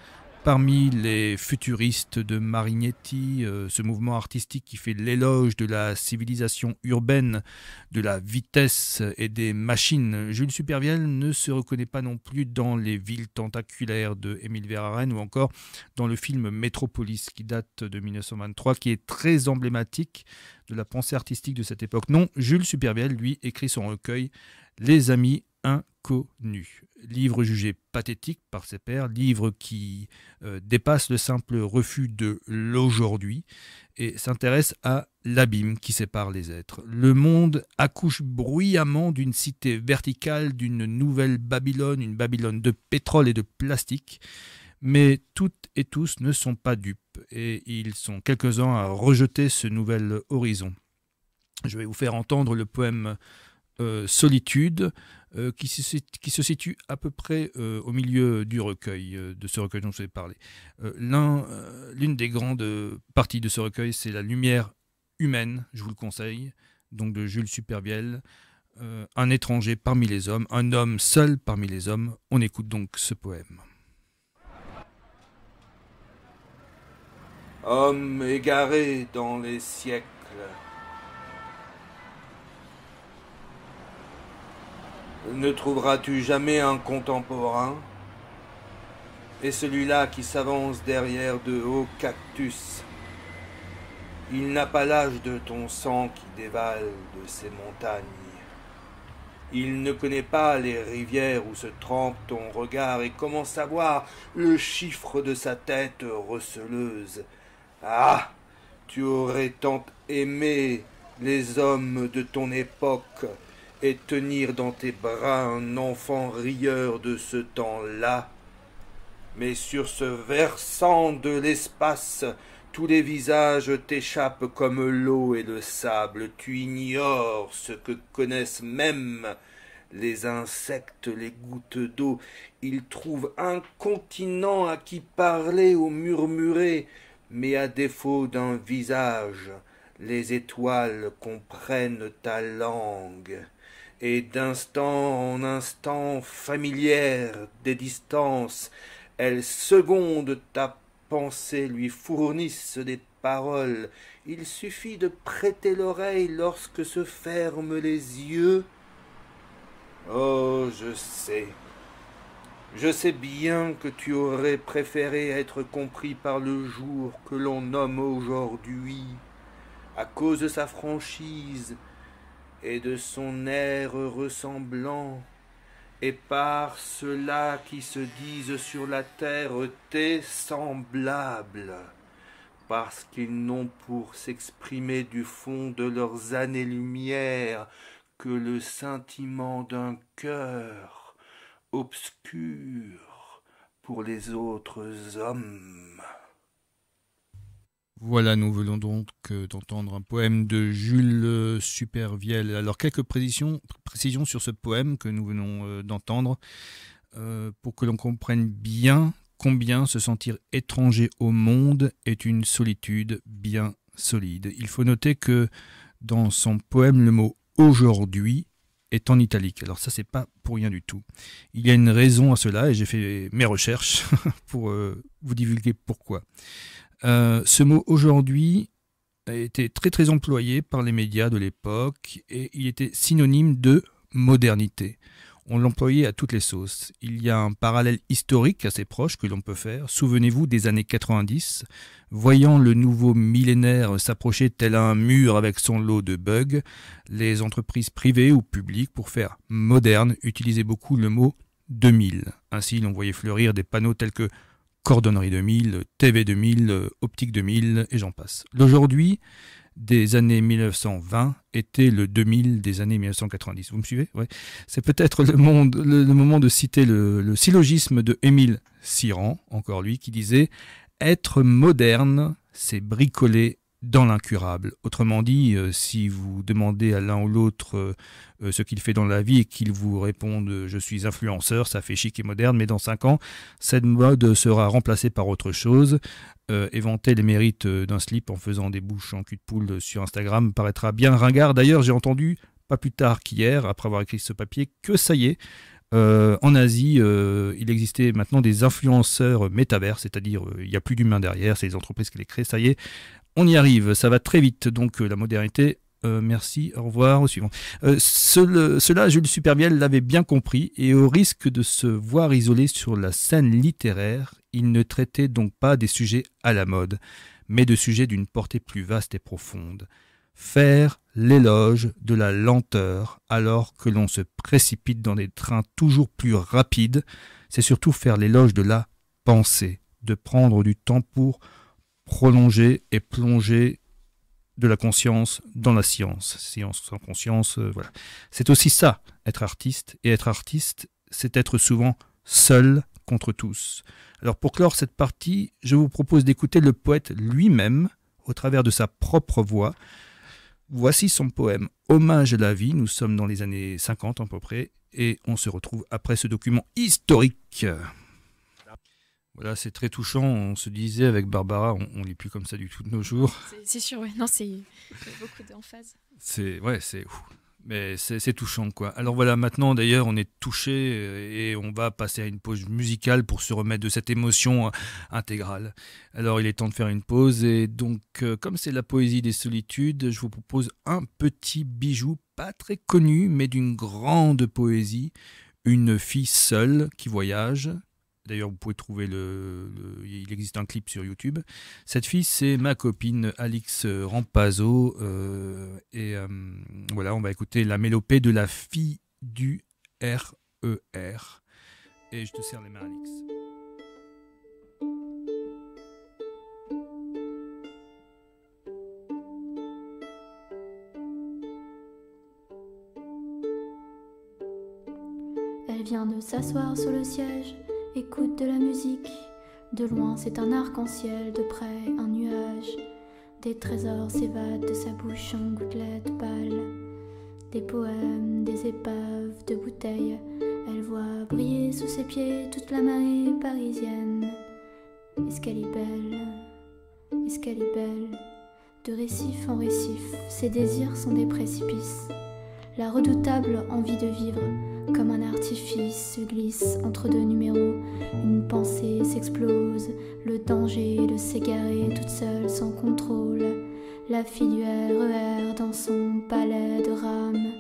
Speaker 2: parmi les futuristes de Marinetti, ce mouvement artistique qui fait l'éloge de la civilisation urbaine, de la vitesse et des machines. Jules Supervielle ne se reconnaît pas non plus dans les villes tentaculaires de Émile Verhaeren ou encore dans le film Métropolis qui date de 1923, qui est très emblématique de la pensée artistique de cette époque. Non, Jules Supervielle, lui, écrit son recueil « Les Amis Inconnus ». Livre jugé pathétique par ses pairs, livre qui dépasse le simple refus de l'aujourd'hui et s'intéresse à l'abîme qui sépare les êtres. Le monde accouche bruyamment d'une cité verticale, d'une nouvelle Babylone, une Babylone de pétrole et de plastique, mais toutes et tous ne sont pas dupes et ils sont quelques-uns à rejeter ce nouvel horizon. Je vais vous faire entendre le poème Solitude, qui se situe à peu près au milieu du recueil, de ce recueil dont je vais parler. L'une des grandes parties de ce recueil, c'est la lumière humaine, je vous le conseille, donc de Jules Supervielle, un étranger parmi les hommes, un homme seul parmi les hommes. On écoute donc ce poème. Homme égaré dans les siècles, ne trouveras-tu jamais un contemporain? Et celui-là qui s'avance derrière de hauts cactus,
Speaker 7: Il n'a pas l'âge de ton sang qui dévale de ces montagnes. Il ne connaît pas les rivières où se trempe ton regard et comment savoir le chiffre de sa tête receleuse. Ah, tu aurais tant aimé les hommes de ton époque et tenir dans tes bras un enfant rieur de ce temps-là. Mais sur ce versant de l'espace, tous les visages t'échappent comme l'eau et le sable. Tu ignores ce que connaissent même les insectes, les gouttes d'eau. Ils trouvent un continent à qui parler ou murmurer, mais à défaut d'un visage, les étoiles comprennent ta langue. Et d'instant en instant familière des distances, elles secondent ta pensée, lui fournissent des paroles. Il suffit de prêter l'oreille lorsque se ferment les yeux. Oh, je sais bien que tu aurais préféré être compris par le jour que l'on nomme aujourd'hui, à cause de sa franchise et de son air ressemblant, et par ceux-là qui se disent sur la terre tes semblables, parce qu'ils n'ont pour s'exprimer du fond de leurs années-lumière que le sentiment d'un cœur obscur pour les autres hommes.
Speaker 2: Voilà, nous venons donc d'entendre un poème de Jules Supervielle. Alors, quelques précisions sur ce poème que nous venons d'entendre, pour que l'on comprenne bien combien se sentir étranger au monde est une solitude bien solide. Il faut noter que dans son poème, le mot « aujourd'hui » est en italique. Alors ça, c'est pas pour rien du tout. Il y a une raison à cela et j'ai fait mes recherches pour vous divulguer pourquoi. Ce mot « aujourd'hui » a été très très employé par les médias de l'époque et il était synonyme de modernité. On l'employait à toutes les sauces. Il y a un parallèle historique assez proche que l'on peut faire. Souvenez-vous des années 90, voyant le nouveau millénaire s'approcher tel un mur avec son lot de bugs, les entreprises privées ou publiques, pour faire moderne, utilisaient beaucoup le mot 2000. Ainsi, l'on voyait fleurir des panneaux tels que Cordonnerie 2000, TV 2000, Optique 2000, et j'en passe. L'aujourd'hui des années 1920 était le 2000 des années 1990. Vous me suivez? Ouais. C'est peut-être le moment de citer le syllogisme de Émile Cyrand, encore lui, qui disait « Être moderne, c'est bricoler dans l'incurable ». Autrement dit, si vous demandez à l'un ou l'autre ce qu'il fait dans la vie et qu'il vous réponde « je suis influenceur », ça fait chic et moderne, mais dans 5 ans, cette mode sera remplacée par autre chose. Éventer les mérites d'un slip en faisant des bouches en cul de poule sur Instagram paraîtra bien ringard. D'ailleurs, j'ai entendu, pas plus tard qu'hier, après avoir écrit ce papier, que ça y est, en Asie, il existait maintenant des influenceurs métavers, c'est-à-dire il n'y a plus d'humains derrière, c'est les entreprises qui les créent, ça y est, on y arrive, ça va très vite, donc la modernité, merci, au revoir, au suivant. Cela, Jules Supervielle l'avait bien compris, et au risque de se voir isolé sur la scène littéraire, il ne traitait donc pas des sujets à la mode, mais de sujets d'une portée plus vaste et profonde. Faire l'éloge de la lenteur alors que l'on se précipite dans des trains toujours plus rapides, c'est surtout faire l'éloge de la pensée, de prendre du temps pour prolonger et plonger de la conscience dans la science. Science sans conscience, voilà. C'est aussi ça, être artiste. Et être artiste, c'est être souvent seul contre tous. Alors pour clore cette partie, je vous propose d'écouter le poète lui-même, au travers de sa propre voix. Voici son poème « Hommage à la vie ». Nous sommes dans les années 50 à peu près, et on se retrouve après ce document historique. Voilà, c'est très touchant. On se disait avec Barbara, on lit plus comme ça du tout de nos jours.
Speaker 3: C'est sûr, oui. Non, c'est beaucoup d'emphase.
Speaker 2: Mais c'est touchant, quoi. Alors voilà, maintenant d'ailleurs, on est touché et on va passer à une pause musicale pour se remettre de cette émotion intégrale. Alors il est temps de faire une pause et donc, comme c'est la poésie des solitudes, je vous propose un petit bijou, pas très connu, mais d'une grande poésie. Une fille seule qui voyage. D'ailleurs, vous pouvez trouver il existe un clip sur YouTube. Cette fille, c'est ma copine Alix Rampazzo. Voilà, on va écouter la mélopée de la fille du RER. Et je te serre les mains, Alix.
Speaker 4: Elle vient de s'asseoir sur le siège, écoute de la musique. De loin c'est un arc-en-ciel, de près un nuage. Des trésors s'évadent de sa bouche en gouttelettes pâles. Des poèmes, des épaves de bouteilles. Elle voit briller sous ses pieds toute la marée parisienne. Est-ce qu'elle est belle? Est-ce qu'elle est belle? De récif en récif, ses désirs sont des précipices. La redoutable envie de vivre, comme un artifice, se glisse entre deux numéros. Une pensée s'explose, le danger de s'égarer toute seule sans contrôle. La fille du RER dans son palais de rame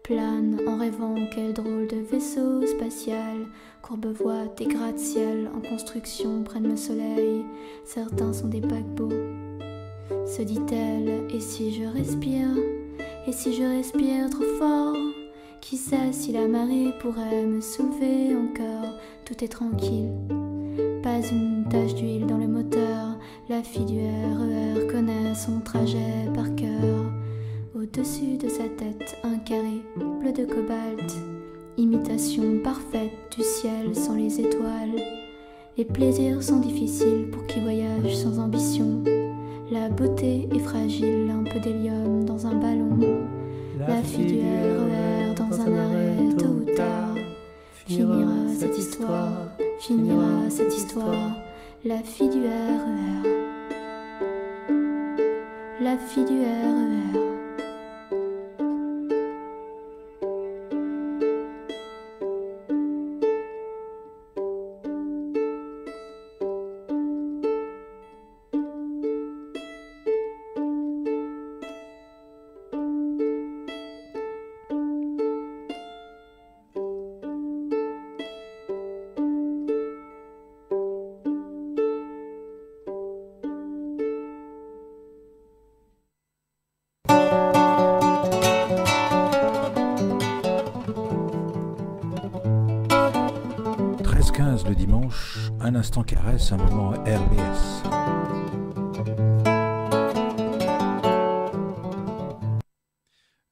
Speaker 4: plane en rêvant quel drôle de vaisseau spatial courbevoie des gratte-ciel en construction prennent le soleil. Certains sont des paquebots, se dit-elle, et si je respire? Et si je respire trop fort? Qui sait si la marée pourrait me soulever encore? Tout est tranquille, pas une tache d'huile dans le moteur. La fille du RER connaît son trajet par cœur. Au-dessus de sa tête, un carré bleu de cobalt, imitation parfaite du ciel sans les étoiles. Les plaisirs sont difficiles pour qui voyage sans ambition. La beauté est fragile, un peu d'hélium dans un ballon. La fille du RER dans un arrêt tôt ou tard finira cette histoire, finira cette histoire. La fille du RER, la fille du RER.
Speaker 1: Le dimanche, un instant caresse, un moment RBS.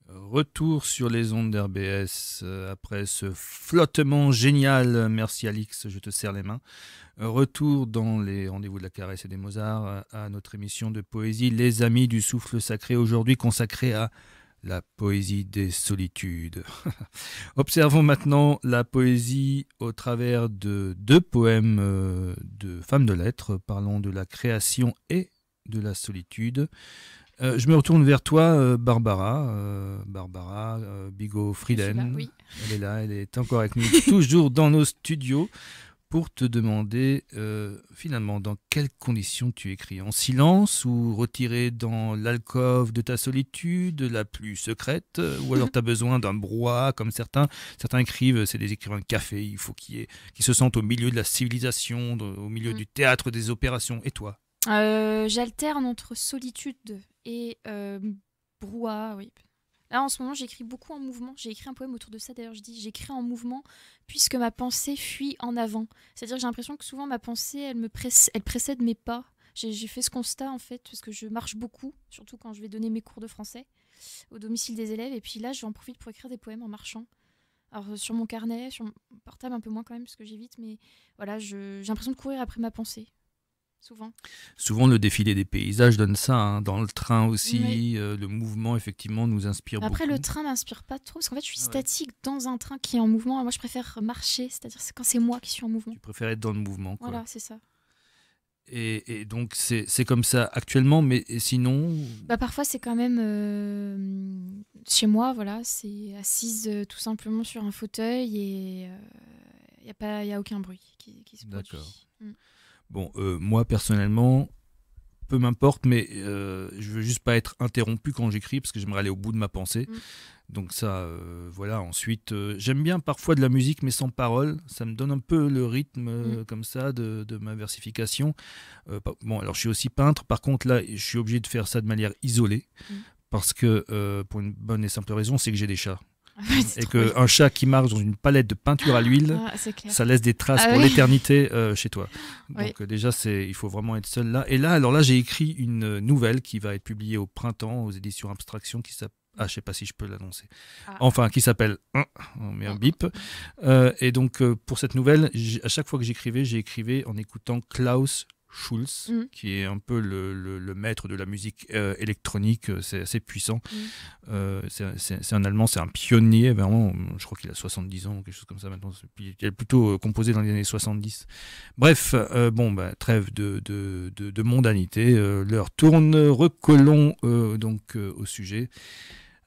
Speaker 2: Retour sur les ondes d'RBS après ce flottement génial. Merci Alix, je te serre les mains. Retour dans les rendez-vous de la caresse et des Mozart à notre émission de poésie Les Amis du Souffle Sacré, aujourd'hui consacrée à la poésie des solitudes. Observons maintenant la poésie au travers de deux poèmes de femmes de lettres parlant de la création et de la solitude. Je me retourne vers toi, Barbara. Barbara Bigot-Frieden.
Speaker 3: Oui.
Speaker 2: Elle est là, elle est encore avec nous, toujours dans nos studios, pour te demander finalement dans quelles conditions tu écris. En silence ou retiré dans l'alcôve de ta solitude la plus secrète, ou alors tu as besoin d'un brouhaha comme certains écrivent, c'est des écrivains de café, il faut qu'ils se sentent au milieu de la civilisation, au milieu du théâtre des opérations. Et toi?
Speaker 3: J'alterne entre solitude et brouhaha, oui. Là, en ce moment, j'écris beaucoup en mouvement. J'ai écrit un poème autour de ça, d'ailleurs. Je dis j'écris en mouvement puisque ma pensée fuit en avant. C'est-à-dire que j'ai l'impression que souvent, ma pensée, elle précède mes pas. J'ai fait ce constat, en fait, parce que je marche beaucoup, surtout quand je vais donner mes cours de français au domicile des élèves. Et puis là, j'en profite pour écrire des poèmes en marchant. Alors, sur mon carnet, sur mon portable, un peu moins quand même, parce que j'évite. Mais voilà, j'ai l'impression de courir après ma pensée. Souvent
Speaker 2: le défilé des paysages donne ça, hein. Dans le train aussi, oui. Le mouvement effectivement nous inspire beaucoup.
Speaker 3: Après le train m'inspire pas trop parce qu'en fait je suis statique dans un train qui est en mouvement. Moi je préfère marcher, c'est-à-dire c'est quand c'est moi qui suis en mouvement.
Speaker 2: Tu préfères être dans le mouvement, quoi.
Speaker 3: Voilà, c'est ça.
Speaker 2: Et donc c'est comme ça actuellement, mais sinon
Speaker 3: parfois c'est quand même chez moi, voilà, c'est assise tout simplement sur un fauteuil et il y a aucun bruit qui se produit.
Speaker 2: D'accord. Bon, moi personnellement, peu m'importe, mais je veux juste pas être interrompu quand j'écris parce que j'aimerais aller au bout de ma pensée. Donc ça, voilà. Ensuite, j'aime bien parfois de la musique, mais sans parole. Ça me donne un peu le rythme comme ça de ma versification. Bon, alors je suis aussi peintre. Par contre, là, je suis obligé de faire ça de manière isolée parce que pour une bonne et simple raison, c'est que j'ai des chats. Et qu'un chat qui marche dans une palette de peinture à l'huile, ça laisse des traces pour l'éternité chez toi. Donc déjà, il faut vraiment être seul là. Et là, alors là, j'ai écrit une nouvelle qui va être publiée au printemps aux éditions Abstraction qui s'appelle... Ah, je sais pas si je peux l'annoncer. Enfin, qui s'appelle... On met un bip. Et donc, pour cette nouvelle, à chaque fois que j'écrivais en écoutant Klaus Schulze, qui est un peu le maître de la musique électronique, c'est assez puissant. C'est un Allemand, c'est un pionnier, vraiment, je crois qu'il a 70 ans, quelque chose comme ça maintenant. Il a plutôt composé dans les années 70. Bref, trêve de mondanité, l'heure tourne, recollons donc au sujet.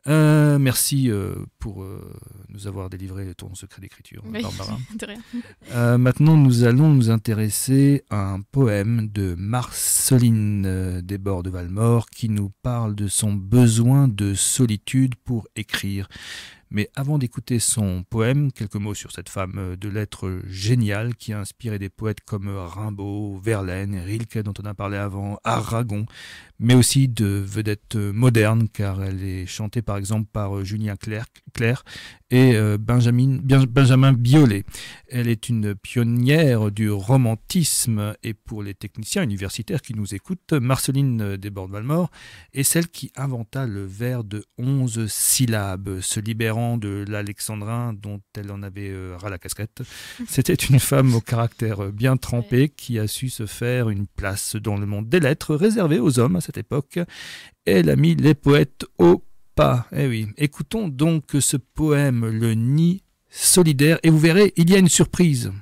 Speaker 2: Merci pour nous avoir délivré ton secret d'écriture, Barbara.
Speaker 3: De rien.
Speaker 2: Maintenant, nous allons nous intéresser à un poème de Marceline Desbordes de Valmore qui nous parle de son besoin de solitude pour écrire. Mais avant d'écouter son poème, quelques mots sur cette femme de lettres géniale qui a inspiré des poètes comme Rimbaud, Verlaine, Rilke dont on a parlé avant, Aragon, mais aussi de vedettes modernes car elle est chantée par exemple par Julien Clerc et Benjamin Biolay. Elle est une pionnière du romantisme et pour les techniciens universitaires qui nous écoutent, Marceline Desbordes de Valmore est celle qui inventa le vers de 11 syllabes, se libérant de l'alexandrin dont elle en avait ras la casquette. C'était une femme au caractère bien trempé qui a su se faire une place dans le monde des lettres réservé aux hommes à cette époque. Elle a mis les poètes au pas. Eh oui, écoutons donc ce poème, Le Nid solidaire, et vous verrez, il y a une surprise.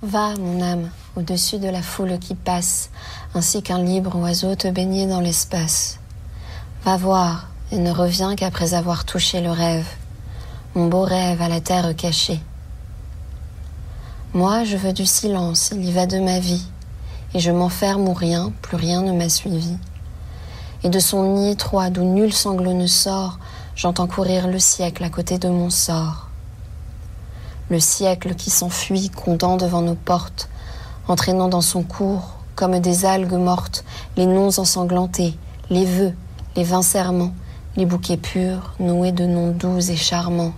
Speaker 8: Va, mon âme, au-dessus de la foule qui passe, ainsi qu'un libre oiseau te baigner dans l'espace. Va voir, et ne reviens qu'après avoir touché le rêve, mon beau rêve à la terre cachée. Moi, je veux du silence, il y va de ma vie, et je m'enferme où rien, plus rien ne m'a suivi. Et de son nid étroit d'où nul sanglot ne sort, j'entends courir le siècle à côté de mon sort. Le siècle qui s'enfuit, grondant devant nos portes, entraînant dans son cours, comme des algues mortes, les noms ensanglantés, les vœux, les vains serments, les bouquets purs, noués de noms doux et charmants.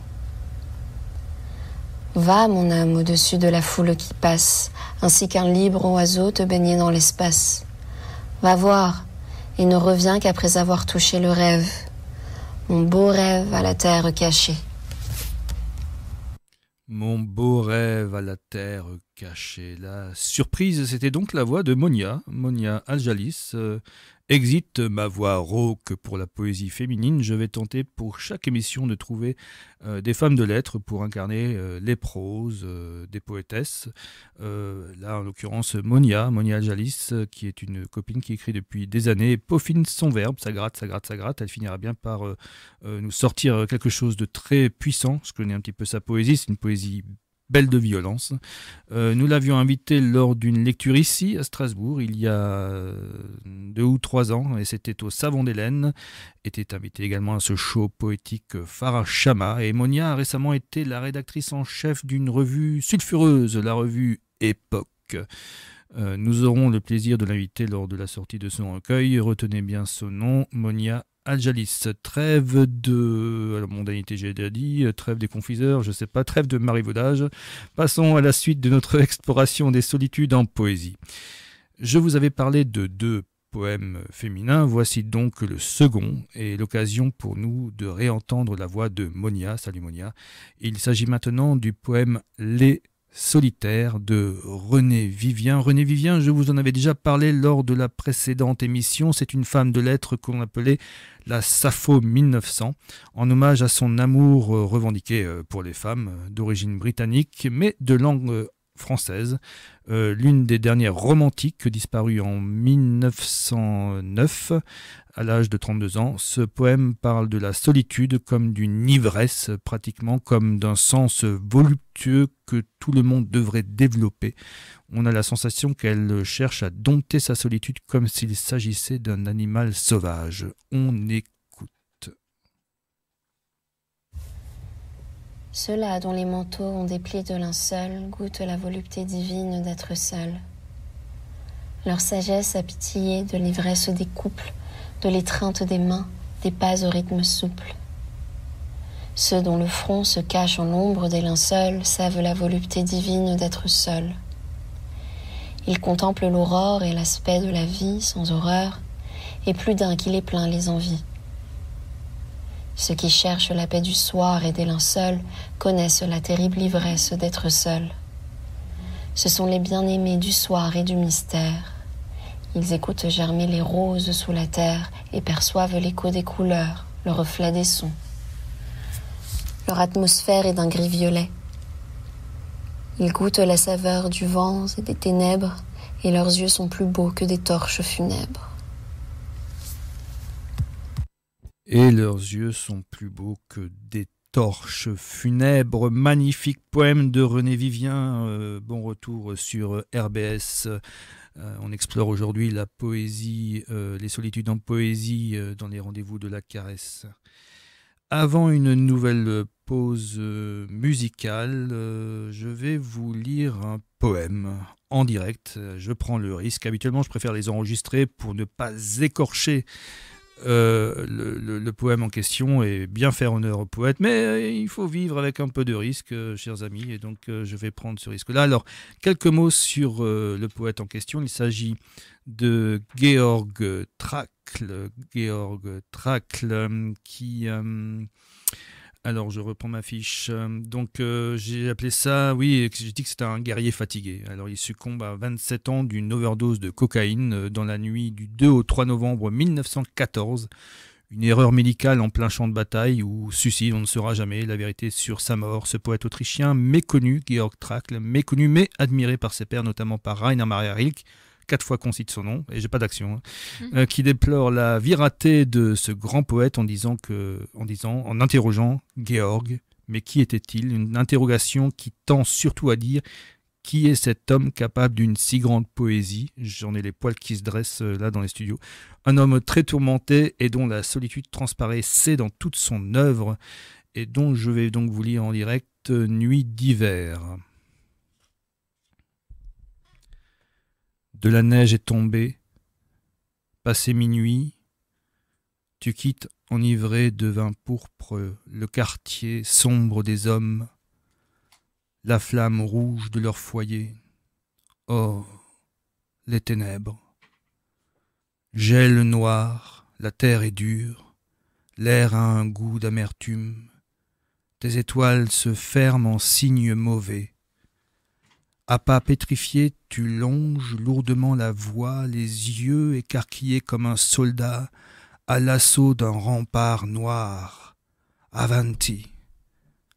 Speaker 8: Va, mon âme, au-dessus de la foule qui passe, ainsi qu'un libre oiseau te baigner dans l'espace. Va voir, et ne reviens qu'après avoir touché le rêve, mon beau rêve à la terre cachée.
Speaker 2: Mon beau rêve à la terre cachée. La surprise, c'était donc la voix de Monia Aljalis. Exit ma voix rauque pour la poésie féminine. Je vais tenter pour chaque émission de trouver des femmes de lettres pour incarner les proses des poétesses. Là, en l'occurrence, Monia Aljalis, qui est une copine qui écrit depuis des années, peaufine son verbe, ça gratte. Elle finira bien par nous sortir quelque chose de très puissant. Je connais un petit peu sa poésie, c'est une poésie belle de violence. Nous l'avions invitée lors d'une lecture ici à Strasbourg il y a 2 ou 3 ans et c'était au Savon d'Hélène. Était invitée également à ce show poétique Farah Chama et Monia a récemment été la rédactrice en chef d'une revue sulfureuse, la revue Époque. Nous aurons le plaisir de l'inviter lors de la sortie de son recueil. Retenez bien son nom, Monia Aljalis. Trêve de la mondanité, j'ai déjà dit, trêve des confiseurs, je sais pas, trêve de marivaudage. Passons à la suite de notre exploration des solitudes en poésie. Je vous avais parlé de 2 poèmes féminins, voici donc le second et l'occasion pour nous de réentendre la voix de Monia. Salut Monia. Il s'agit maintenant du poème Les Solitaire de René Vivien. René Vivien, je vous en avais déjà parlé lors de la précédente émission. C'est une femme de lettres qu'on appelait la Sappho 1900, en hommage à son amour revendiqué pour les femmes d'origine britannique, mais de langue française, l'une des dernières romantiques disparue en 1909 à l'âge de 32 ans. Ce poème parle de la solitude comme d'une ivresse, pratiquement comme d'un sens voluptueux que tout le monde devrait développer. On a la sensation qu'elle cherche à dompter sa solitude comme s'il s'agissait d'un animal sauvage. On écoute.
Speaker 8: Ceux-là dont les manteaux ont des plis de linceul goûtent la volupté divine d'être seuls. Leur sagesse a pitié de l'ivresse des couples, de l'étreinte des mains, des pas au rythme souple. Ceux dont le front se cache en l'ombre des linceuls savent la volupté divine d'être seuls. Ils contemplent l'aurore et l'aspect de la vie sans horreur, et plus d'un qui les plaint les envie. Ceux qui cherchent la paix du soir et des linceuls connaissent la terrible ivresse d'être seuls. Ce sont les bien-aimés du soir et du mystère. Ils écoutent germer les roses sous la terre et perçoivent l'écho des couleurs, le reflet des sons. Leur atmosphère est d'un gris violet. Ils goûtent la saveur du vent et des ténèbres, et leurs yeux sont plus beaux que des torches funèbres.
Speaker 2: Et leurs yeux sont plus beaux que des torches funèbres. Magnifique poème de René Vivien. Bon retour sur RBS. On explore aujourd'hui la poésie, les solitudes en poésie dans les rendez-vous de la caresse. Avant une nouvelle pause musicale, je vais vous lire un poème en direct. Je prends le risque. Habituellement, je préfère les enregistrer pour ne pas écorcher le poème en question et bien faire honneur au poète, mais il faut vivre avec un peu de risque, chers amis, et donc je vais prendre ce risque-là. Alors, quelques mots sur le poète en question. Il s'agit de Georg Trakl, qui... alors, je reprends ma fiche. Donc, j'ai appelé ça... Oui, j'ai dit que c'était un guerrier fatigué. Alors, il succombe à 27 ans d'une overdose de cocaïne dans la nuit du 2 au 3 novembre 1914. Une erreur médicale en plein champ de bataille ou suicide, on ne saura jamais la vérité sur sa mort. Ce poète autrichien méconnu, Georg Trakl, méconnu mais admiré par ses pairs, notamment par Rainer Maria Rilke, 4 fois qu'on cite son nom, et j'ai pas d'action, qui déplore la vie ratée de ce grand poète en interrogeant Georg, mais qui était-il? Une interrogation qui tend surtout à dire qui est cet homme capable d'une si grande poésie? J'en ai les poils qui se dressent là dans les studios. Un homme très tourmenté et dont la solitude transparaissait dans toute son œuvre, et dont je vais donc vous lire en direct Nuit d'hiver. De la neige est tombée, passé minuit, tu quittes enivré de vin pourpre le quartier sombre des hommes, la flamme rouge de leur foyer. Oh, les ténèbres. Gel noir, la terre est dure, l'air a un goût d'amertume, tes étoiles se ferment en signes mauvais. À pas pétrifié, tu longes lourdement la voie, les yeux écarquillés comme un soldat à l'assaut d'un rempart noir. Avanti,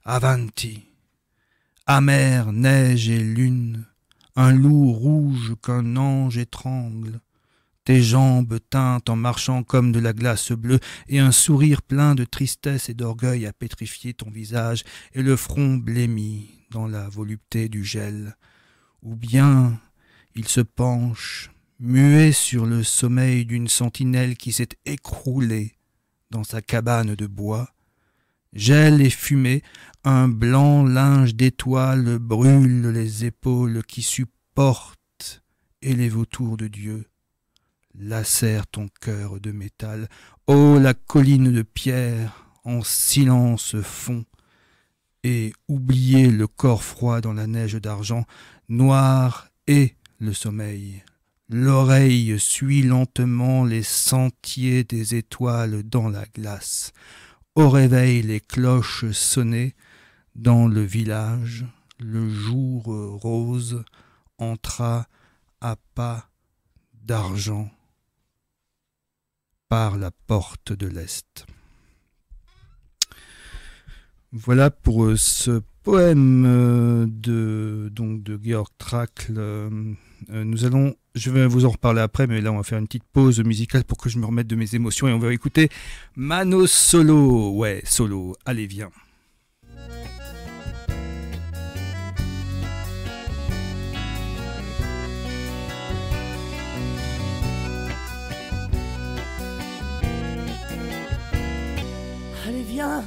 Speaker 2: avanti. Amère neige et lune, un loup rouge qu'un ange étrangle, tes jambes teintes en marchant comme de la glace bleue, et un sourire plein de tristesse et d'orgueil a pétrifié ton visage, et le front blêmi dans la volupté du gel. Ou bien il se penche, muet sur le sommeil d'une sentinelle qui s'est écroulée dans sa cabane de bois. Gel et fumée, un blanc linge d'étoiles brûle les épaules qui supportent, et les vautours de Dieu lacèrent ton cœur de métal. Oh, la colline de pierre en silence fond, et oubliez le corps froid dans la neige d'argent, noir est le sommeil. L'oreille suit lentement les sentiers des étoiles dans la glace. Au réveil, les cloches sonnaient dans le village. Le jour rose entra à pas d'argent par la porte de l'Est. Voilà pour ce poème de Georg Trakl. Je vais vous en reparler après, mais là on va faire une petite pause musicale pour que je me remette de mes émotions et on va écouter Mano Solo. Ouais, solo. Allez, viens.
Speaker 9: Allez, viens.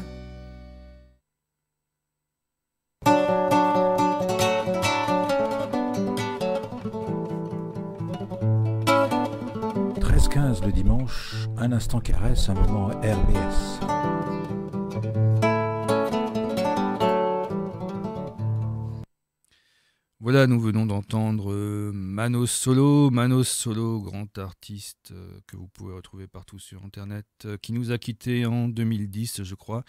Speaker 1: 13h15 le dimanche, un instant caresse, un moment RBS.
Speaker 2: Voilà, nous venons d'entendre Mano Solo, grand artiste que vous pouvez retrouver partout sur Internet, qui nous a quittés en 2010, je crois,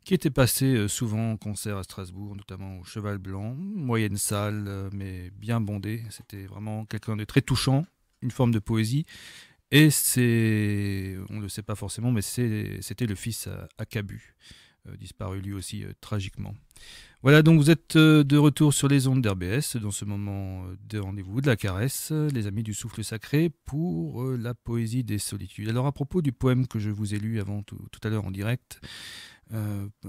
Speaker 2: qui était passé souvent en concert à Strasbourg, notamment au Cheval Blanc, moyenne salle, mais bien bondée. C'était vraiment quelqu'un de très touchant, une forme de poésie. Et on ne le sait pas forcément, mais c'était le fils à Cabu, disparu lui aussi tragiquement. Voilà, donc vous êtes de retour sur les ondes d'RBS dans ce moment de rendez-vous de la caresse, les amis du souffle sacré, pour la poésie des solitudes. Alors à propos du poème que je vous ai lu avant tout à l'heure en direct,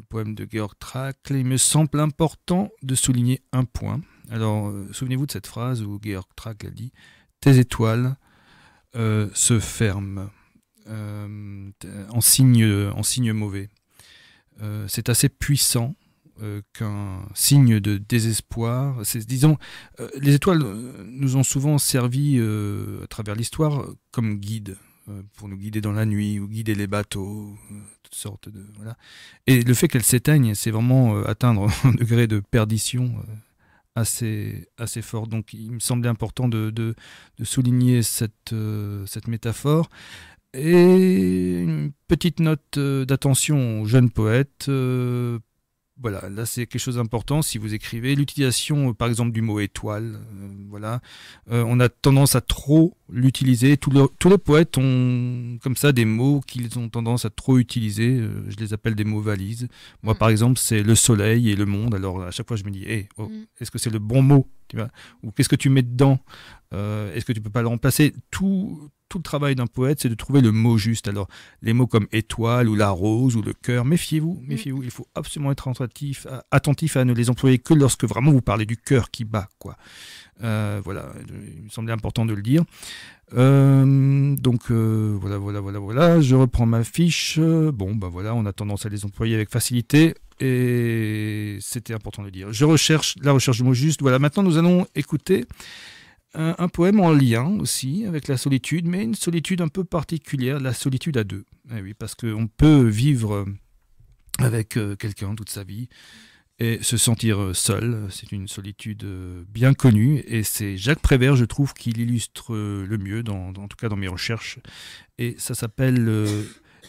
Speaker 2: poème de Georg Trakl, il me semble important de souligner un point. Alors souvenez-vous de cette phrase où Georg Trakl a dit « Tes étoiles se ferment en signe mauvais ». C'est assez puissant qu'un signe de désespoir. Disons, les étoiles nous ont souvent servi à travers l'histoire comme guides, pour nous guider dans la nuit ou guider les bateaux, toutes sortes de voilà. Et le fait qu'elles s'éteignent, c'est vraiment atteindre un degré de perdition assez fort. Donc, il me semblait important de souligner cette métaphore. Et une petite note d'attention aux jeunes poètes. Voilà, là c'est quelque chose d'important. Si vous écrivez, l'utilisation par exemple du mot étoile, voilà, on a tendance à trop l'utiliser. Tous les poètes ont comme ça des mots qu'ils ont tendance à trop utiliser. Je les appelle des mots valises. Moi par exemple, c'est le soleil et le monde. Alors à chaque fois je me dis, est-ce que c'est le bon mot, tu vois, ou qu'est-ce que tu mets dedans? Est-ce que tu peux pas le remplacer? Tout le travail d'un poète, c'est de trouver le mot juste. Alors, les mots comme étoile ou la rose ou le cœur, méfiez-vous. Il faut absolument être attentif à ne les employer que lorsque vraiment vous parlez du cœur qui bat, quoi. Voilà, il me semblait important de le dire. Voilà. Je reprends ma fiche. Bon, ben voilà, on a tendance à les employer avec facilité. Et c'était important de le dire. La recherche du mot juste. Voilà, maintenant nous allons écouter un poème en lien aussi avec la solitude, mais une solitude un peu particulière, la solitude à deux. Eh oui, parce qu'on peut vivre avec quelqu'un toute sa vie et se sentir seul. C'est une solitude bien connue et c'est Jacques Prévert, je trouve, qui l'illustre le mieux, en tout cas dans mes recherches. Et ça s'appelle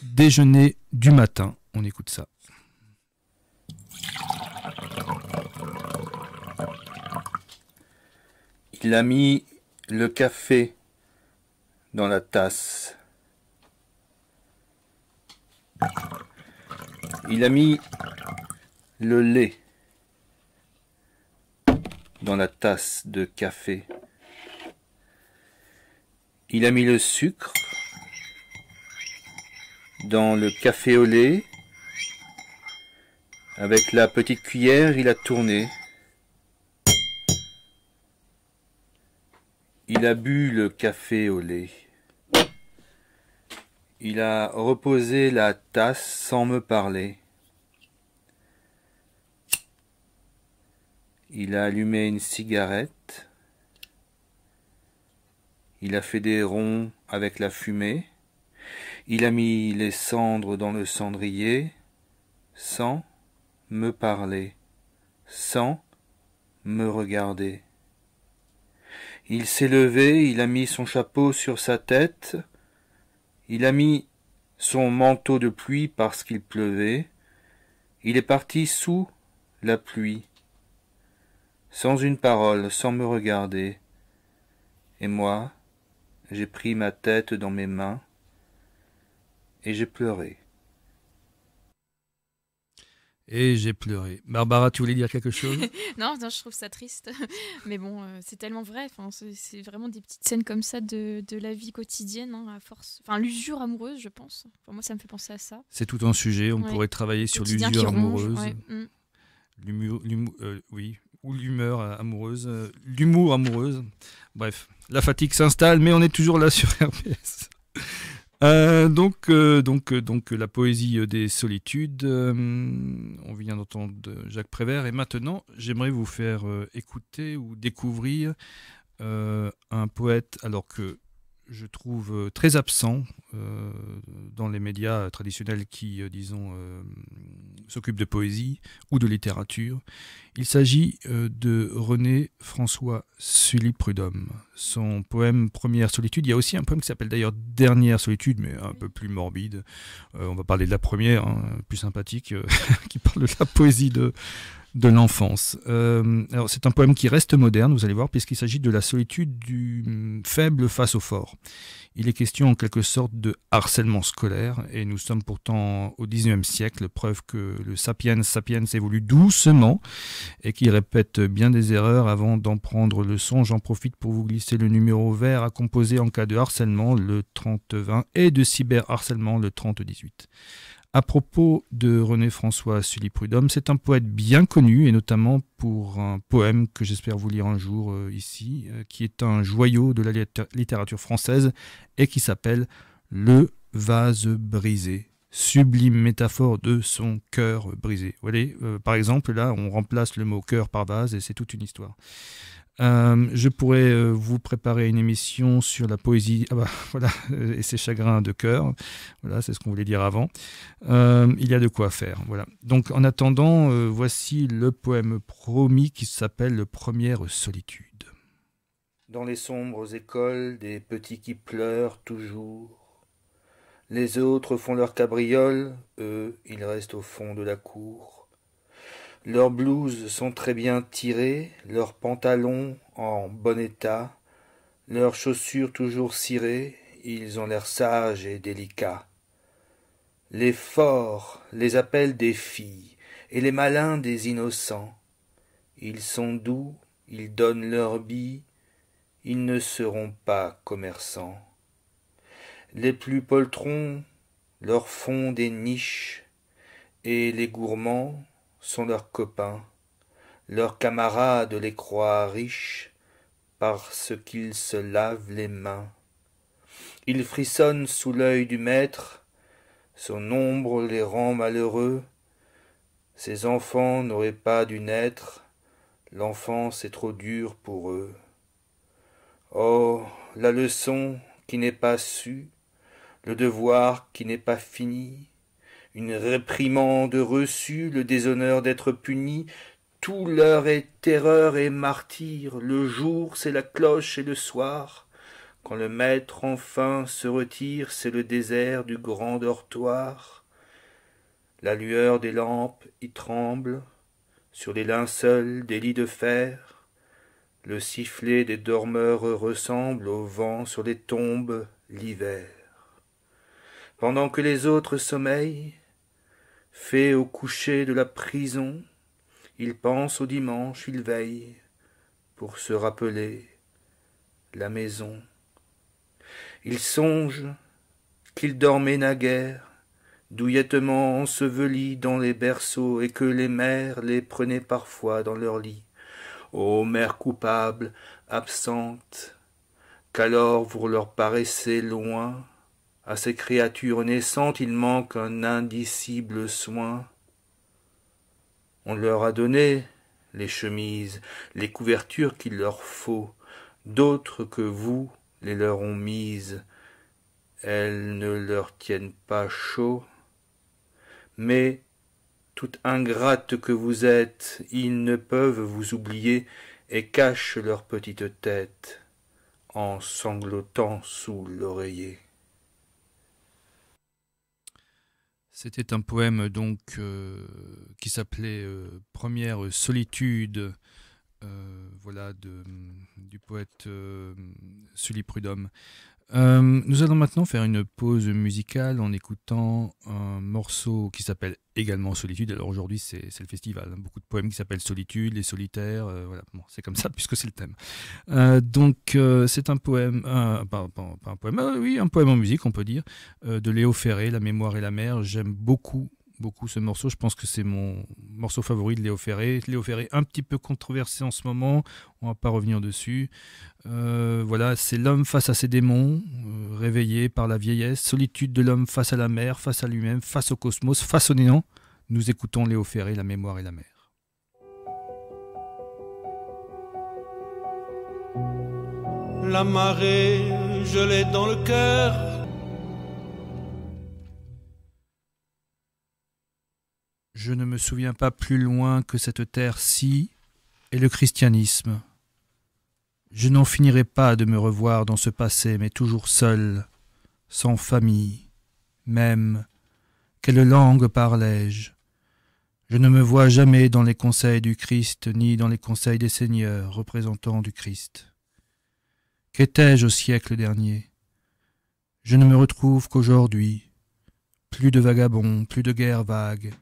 Speaker 2: Déjeuner du matin. On écoute ça.
Speaker 7: Il a mis le café dans la tasse. Il a mis le lait dans la tasse de café. Il a mis le sucre dans le café au lait. Avec la petite cuillère, il a tourné. Il a bu le café au lait. Il a reposé la tasse sans me parler. Il a allumé une cigarette. Il a fait des ronds avec la fumée. Il a mis les cendres dans le cendrier sans me parler, sans me regarder. Il s'est levé, il a mis son chapeau sur sa tête, il a mis son manteau de pluie parce qu'il pleuvait, il est parti sous la pluie, sans une parole, sans me regarder. Et moi, j'ai pris ma tête dans mes mains et j'ai pleuré.
Speaker 2: et j'ai pleuré. Barbara, tu voulais dire quelque chose?
Speaker 3: Non, non, je trouve ça triste. Mais bon, c'est tellement vrai. Enfin, c'est vraiment des petites scènes comme ça de la vie quotidienne, hein, à force. Enfin, l'usure amoureuse, je pense. Enfin, moi, ça me fait penser à ça.
Speaker 2: C'est tout un sujet. On
Speaker 3: Ouais.
Speaker 2: pourrait travailler sur
Speaker 3: Quotidien
Speaker 2: l'usure
Speaker 3: qui ronge,
Speaker 2: amoureuse.
Speaker 3: ouais.
Speaker 2: Oui, ou l'humeur amoureuse, l'humour amoureuse. Bref, la fatigue s'installe, mais on est toujours là sur RPS. Donc, la poésie des solitudes. On vient d'entendre Jacques Prévert, et maintenant, j'aimerais vous faire écouter ou découvrir un poète, alors que je trouve très absent dans les médias traditionnels qui, disons, s'occupent de poésie ou de littérature. Il s'agit de René-François Sully Prudhomme. Son poème Première solitude, il y a aussi un poème qui s'appelle d'ailleurs Dernière solitude, mais un peu plus morbide. On va parler de la première, hein, plus sympathique, qui parle de la poésie de l'enfance. Alors c'est un poème qui reste moderne, vous allez voir, puisqu'il s'agit de la solitude du faible face au fort. Il est question en quelque sorte de harcèlement scolaire, et nous sommes pourtant au XIXe siècle, preuve que le sapiens sapiens évolue doucement et qu'il répète bien des erreurs avant d'en prendre le son. J'en profite pour vous glisser le numéro vert à composer en cas de harcèlement, le 3020, et de cyberharcèlement, le 3018. À propos de René-François Sully Prudhomme, c'est un poète bien connu, et notamment pour un poème que j'espère vous lire un jour ici, qui est un joyau de la littérature française et qui s'appelle « Le vase brisé ». Sublime métaphore de son cœur brisé. Vous voyez, par exemple, là, on remplace le mot cœur par vase et c'est toute une histoire. Je pourrais vous préparer une émission sur la poésie, voilà, et ses chagrins de cœur. Voilà, c'est ce qu'on voulait dire avant. Il y a de quoi faire. Voilà. Donc, en attendant, voici le poème promis qui s'appelle Première solitude.
Speaker 7: Dans les sombres écoles, des petits qui pleurent toujours. Les autres font leur cabriole, eux, ils restent au fond de la cour. Leurs blouses sont très bien tirées, leurs pantalons en bon état, leurs chaussures toujours cirées, ils ont l'air sages et délicats. Les forts les appellent des filles, et les malins des innocents. Ils sont doux, ils donnent leurs billes, ils ne seront pas commerçants. Les plus poltrons leur font des niches, et les gourmands sont leurs copains. Leurs camarades les croient riches, parce qu'ils se lavent les mains. Ils frissonnent sous l'œil du maître, son ombre les rend malheureux. Ces enfants n'auraient pas dû naître, l'enfance est trop dure pour eux. Oh, la leçon qui n'est pas sue, le devoir qui n'est pas fini, une réprimande reçue, le déshonneur d'être puni, tout l'heure est terreur et martyr, le jour c'est la cloche et le soir, quand le maître enfin se retire, c'est le désert du grand dortoir. La lueur des lampes y tremble, sur les linceuls des lits de fer, le sifflet des dormeurs ressemble au vent sur les tombes l'hiver. Pendant que les autres sommeillent, fait au coucher de la prison, il pense au dimanche, il veille, pour se rappeler la maison. Il songe qu'il dormait naguère, douillettement enseveli dans les berceaux, et que les mères les prenaient parfois dans leur lit. Ô mère coupable, absente, qu'alors vous leur paraissez loin, à ces créatures naissantes il manque un indicible soin. On leur a donné les chemises, les couvertures qu'il leur faut, d'autres que vous les leur ont mises, elles ne leur tiennent pas chaud. Mais, toute ingrate que vous êtes, ils ne peuvent vous oublier et cachent leur petite tête en sanglotant sous l'oreiller.
Speaker 2: C'était un poème donc qui s'appelait Première solitude, voilà, du poète Sully Prudhomme. Nous allons maintenant faire une pause musicale en écoutant un morceau qui s'appelle également Solitude. Alors aujourd'hui c'est le festival, hein. Beaucoup de poèmes qui s'appellent Solitude, les solitaires, voilà. Bon, c'est comme ça puisque c'est le thème. C'est un poème, pas un poème, oui, un poème en musique on peut dire, de Léo Ferré, La mémoire et la mer. J'aime beaucoup ce morceau, je pense que c'est mon morceau favori de Léo Ferré. Léo Ferré un petit peu controversé en ce moment, on va pas revenir dessus. Voilà, c'est l'homme face à ses démons, réveillé par la vieillesse, solitude de l'homme face à la mer, face à lui-même, face au cosmos, face au néant. Nous écoutons Léo Ferré, La mémoire et la mer.
Speaker 10: La marée, je l'ai dans le cœur.
Speaker 2: Je ne me souviens pas plus loin que cette terre-ci et le christianisme. Je n'en finirai pas de me revoir dans ce passé, mais toujours seul, sans famille, même. Quelle langue parlais-je? Je ne me vois jamais dans les conseils du Christ, ni dans les conseils des seigneurs, représentants du Christ. Qu'étais-je au siècle dernier? Je ne me retrouve qu'aujourd'hui. Plus de vagabonds, plus de guerres vagues.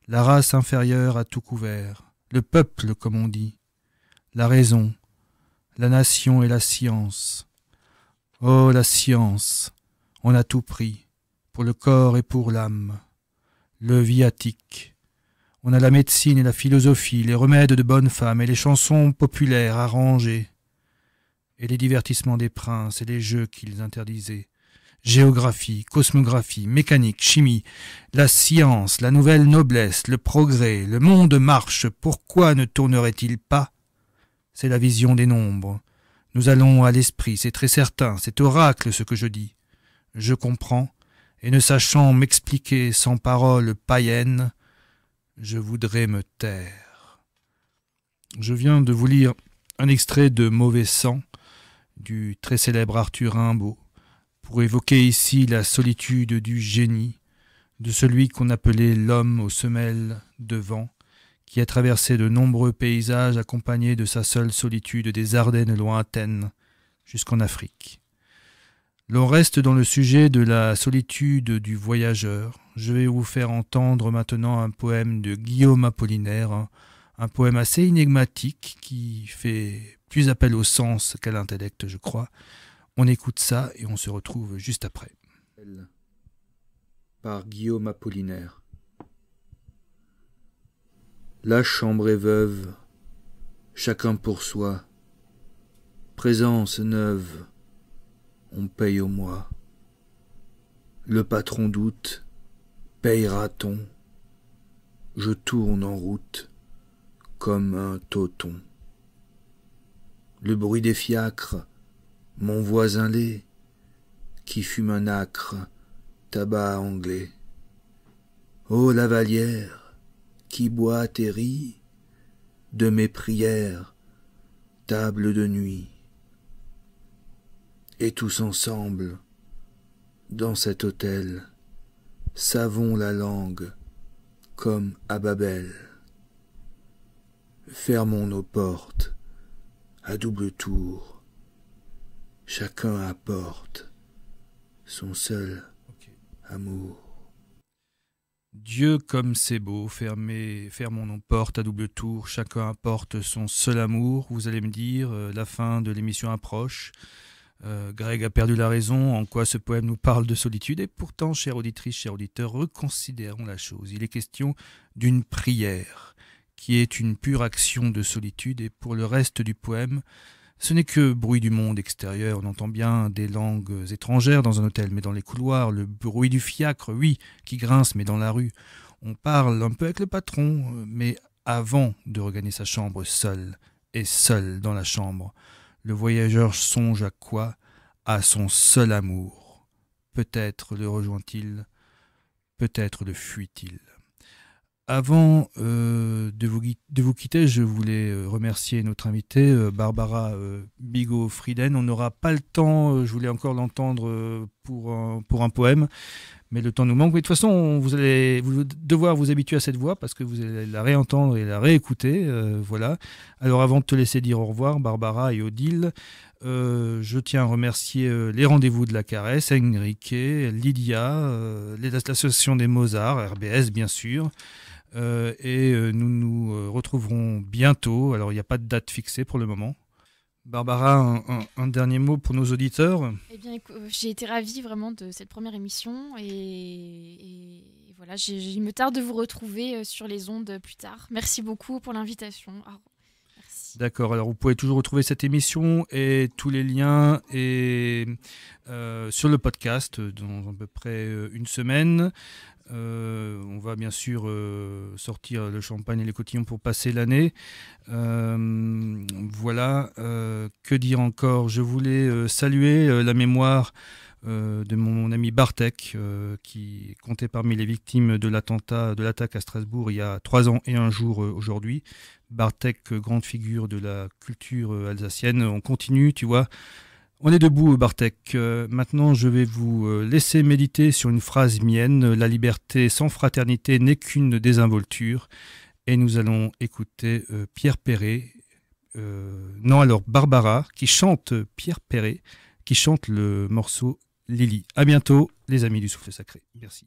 Speaker 2: La race inférieure a tout couvert, le peuple comme on dit, la raison, la nation et la science. Oh la science, on a tout pris, pour le corps et pour l'âme. Le viatique, on a la médecine et la philosophie, les remèdes de bonnes femmes et les chansons populaires arrangées, et les divertissements des princes et les jeux qu'ils interdisaient. Géographie, cosmographie, mécanique, chimie, la science, la nouvelle noblesse, le progrès, le monde marche, pourquoi ne tournerait-il pas? C'est la vision des nombres. Nous allons à l'esprit, c'est très certain, c'est oracle ce que je dis. Je comprends, et ne sachant m'expliquer sans paroles païennes, je voudrais me taire. Je viens de vous lire un extrait de Mauvais sang, du très célèbre Arthur Rimbaud, pour évoquer ici la solitude du génie, de celui qu'on appelait l'homme aux semelles de vent, qui a traversé de nombreux paysages accompagné de sa seule solitude des Ardennes lointaines jusqu'en Afrique. L'on reste dans le sujet de la solitude du voyageur. Je vais vous faire entendre maintenant un poème de Guillaume Apollinaire, un poème assez énigmatique qui fait plus appel au sens qu'à l'intellect, je crois. On écoute ça et on se retrouve juste après. Par Guillaume Apollinaire. La chambre est veuve, chacun pour soi. Présence neuve, on paye au mois. Le patron doute, payera-t-on? Je tourne en route comme un tauton. Le bruit des fiacres, mon voisin laid, qui fume un âcre tabac anglais. Ô Lavalière, qui boit et rit de mes prières, table de nuit. Et tous ensemble, dans cet hôtel, savons la langue comme à Babel. Fermons nos portes à double tour, chacun apporte son seul amour. Dieu comme c'est beau, fermons nos portes à double tour, chacun apporte son seul amour. Vous allez me dire, la fin de l'émission approche. Greg a perdu la raison, en quoi ce poème nous parle de solitude. Et pourtant, chère auditrice, chers auditeurs, reconsidérons la chose. Il est question d'une prière, qui est une pure action de solitude. Et pour le reste du poème, ce n'est que bruit du monde extérieur. On entend bien des langues étrangères dans un hôtel, mais dans les couloirs, le bruit du fiacre, oui, qui grince, mais dans la rue. On parle un peu avec le patron, mais avant de regagner sa chambre seul, et seul dans la chambre, le voyageur songe à quoi? À son seul amour. Peut-être le rejoint-il, peut-être le fuit-il. Avant de vous quitter, je voulais remercier notre invitée, Barbara Bigot-Frieden. On n'aura pas le temps, je voulais encore l'entendre pour un poème, mais le temps nous manque. Mais de toute façon, vous allez devoir vous habituer à cette voix parce que vous allez la réentendre et la réécouter. Voilà. Alors avant de te laisser dire au revoir, Barbara et Odile, Je tiens à remercier les rendez-vous de la caresse, Enrique, Lydia, l'association des Mozarts, RBS bien sûr. Nous nous retrouverons bientôt. Alors il n'y a pas de date fixée pour le moment. Barbara, un dernier mot pour nos auditeurs.
Speaker 3: Eh bien, j'ai été ravie vraiment de cette première émission et voilà, il me tarde de vous retrouver sur les ondes plus tard. Merci beaucoup pour l'invitation. Merci.
Speaker 2: D'accord, alors vous pouvez toujours retrouver cette émission et tous les liens sur le podcast dans à peu près une semaine. On va bien sûr sortir le champagne et les cotillons pour passer l'année. Voilà, que dire encore? Je voulais saluer la mémoire de mon ami Bartek, qui comptait parmi les victimes de l'attaque à Strasbourg il y a 3 ans et 1 jour aujourd'hui. Bartek, grande figure de la culture alsacienne. On continue, tu vois. On est debout, Bartek. Maintenant, je vais vous laisser méditer sur une phrase mienne. La liberté sans fraternité n'est qu'une désinvolture. Et nous allons écouter Pierre Perret. Barbara, qui chante Pierre Perret, qui chante le morceau Lily. À bientôt, les amis du Souffle Sacré. Merci.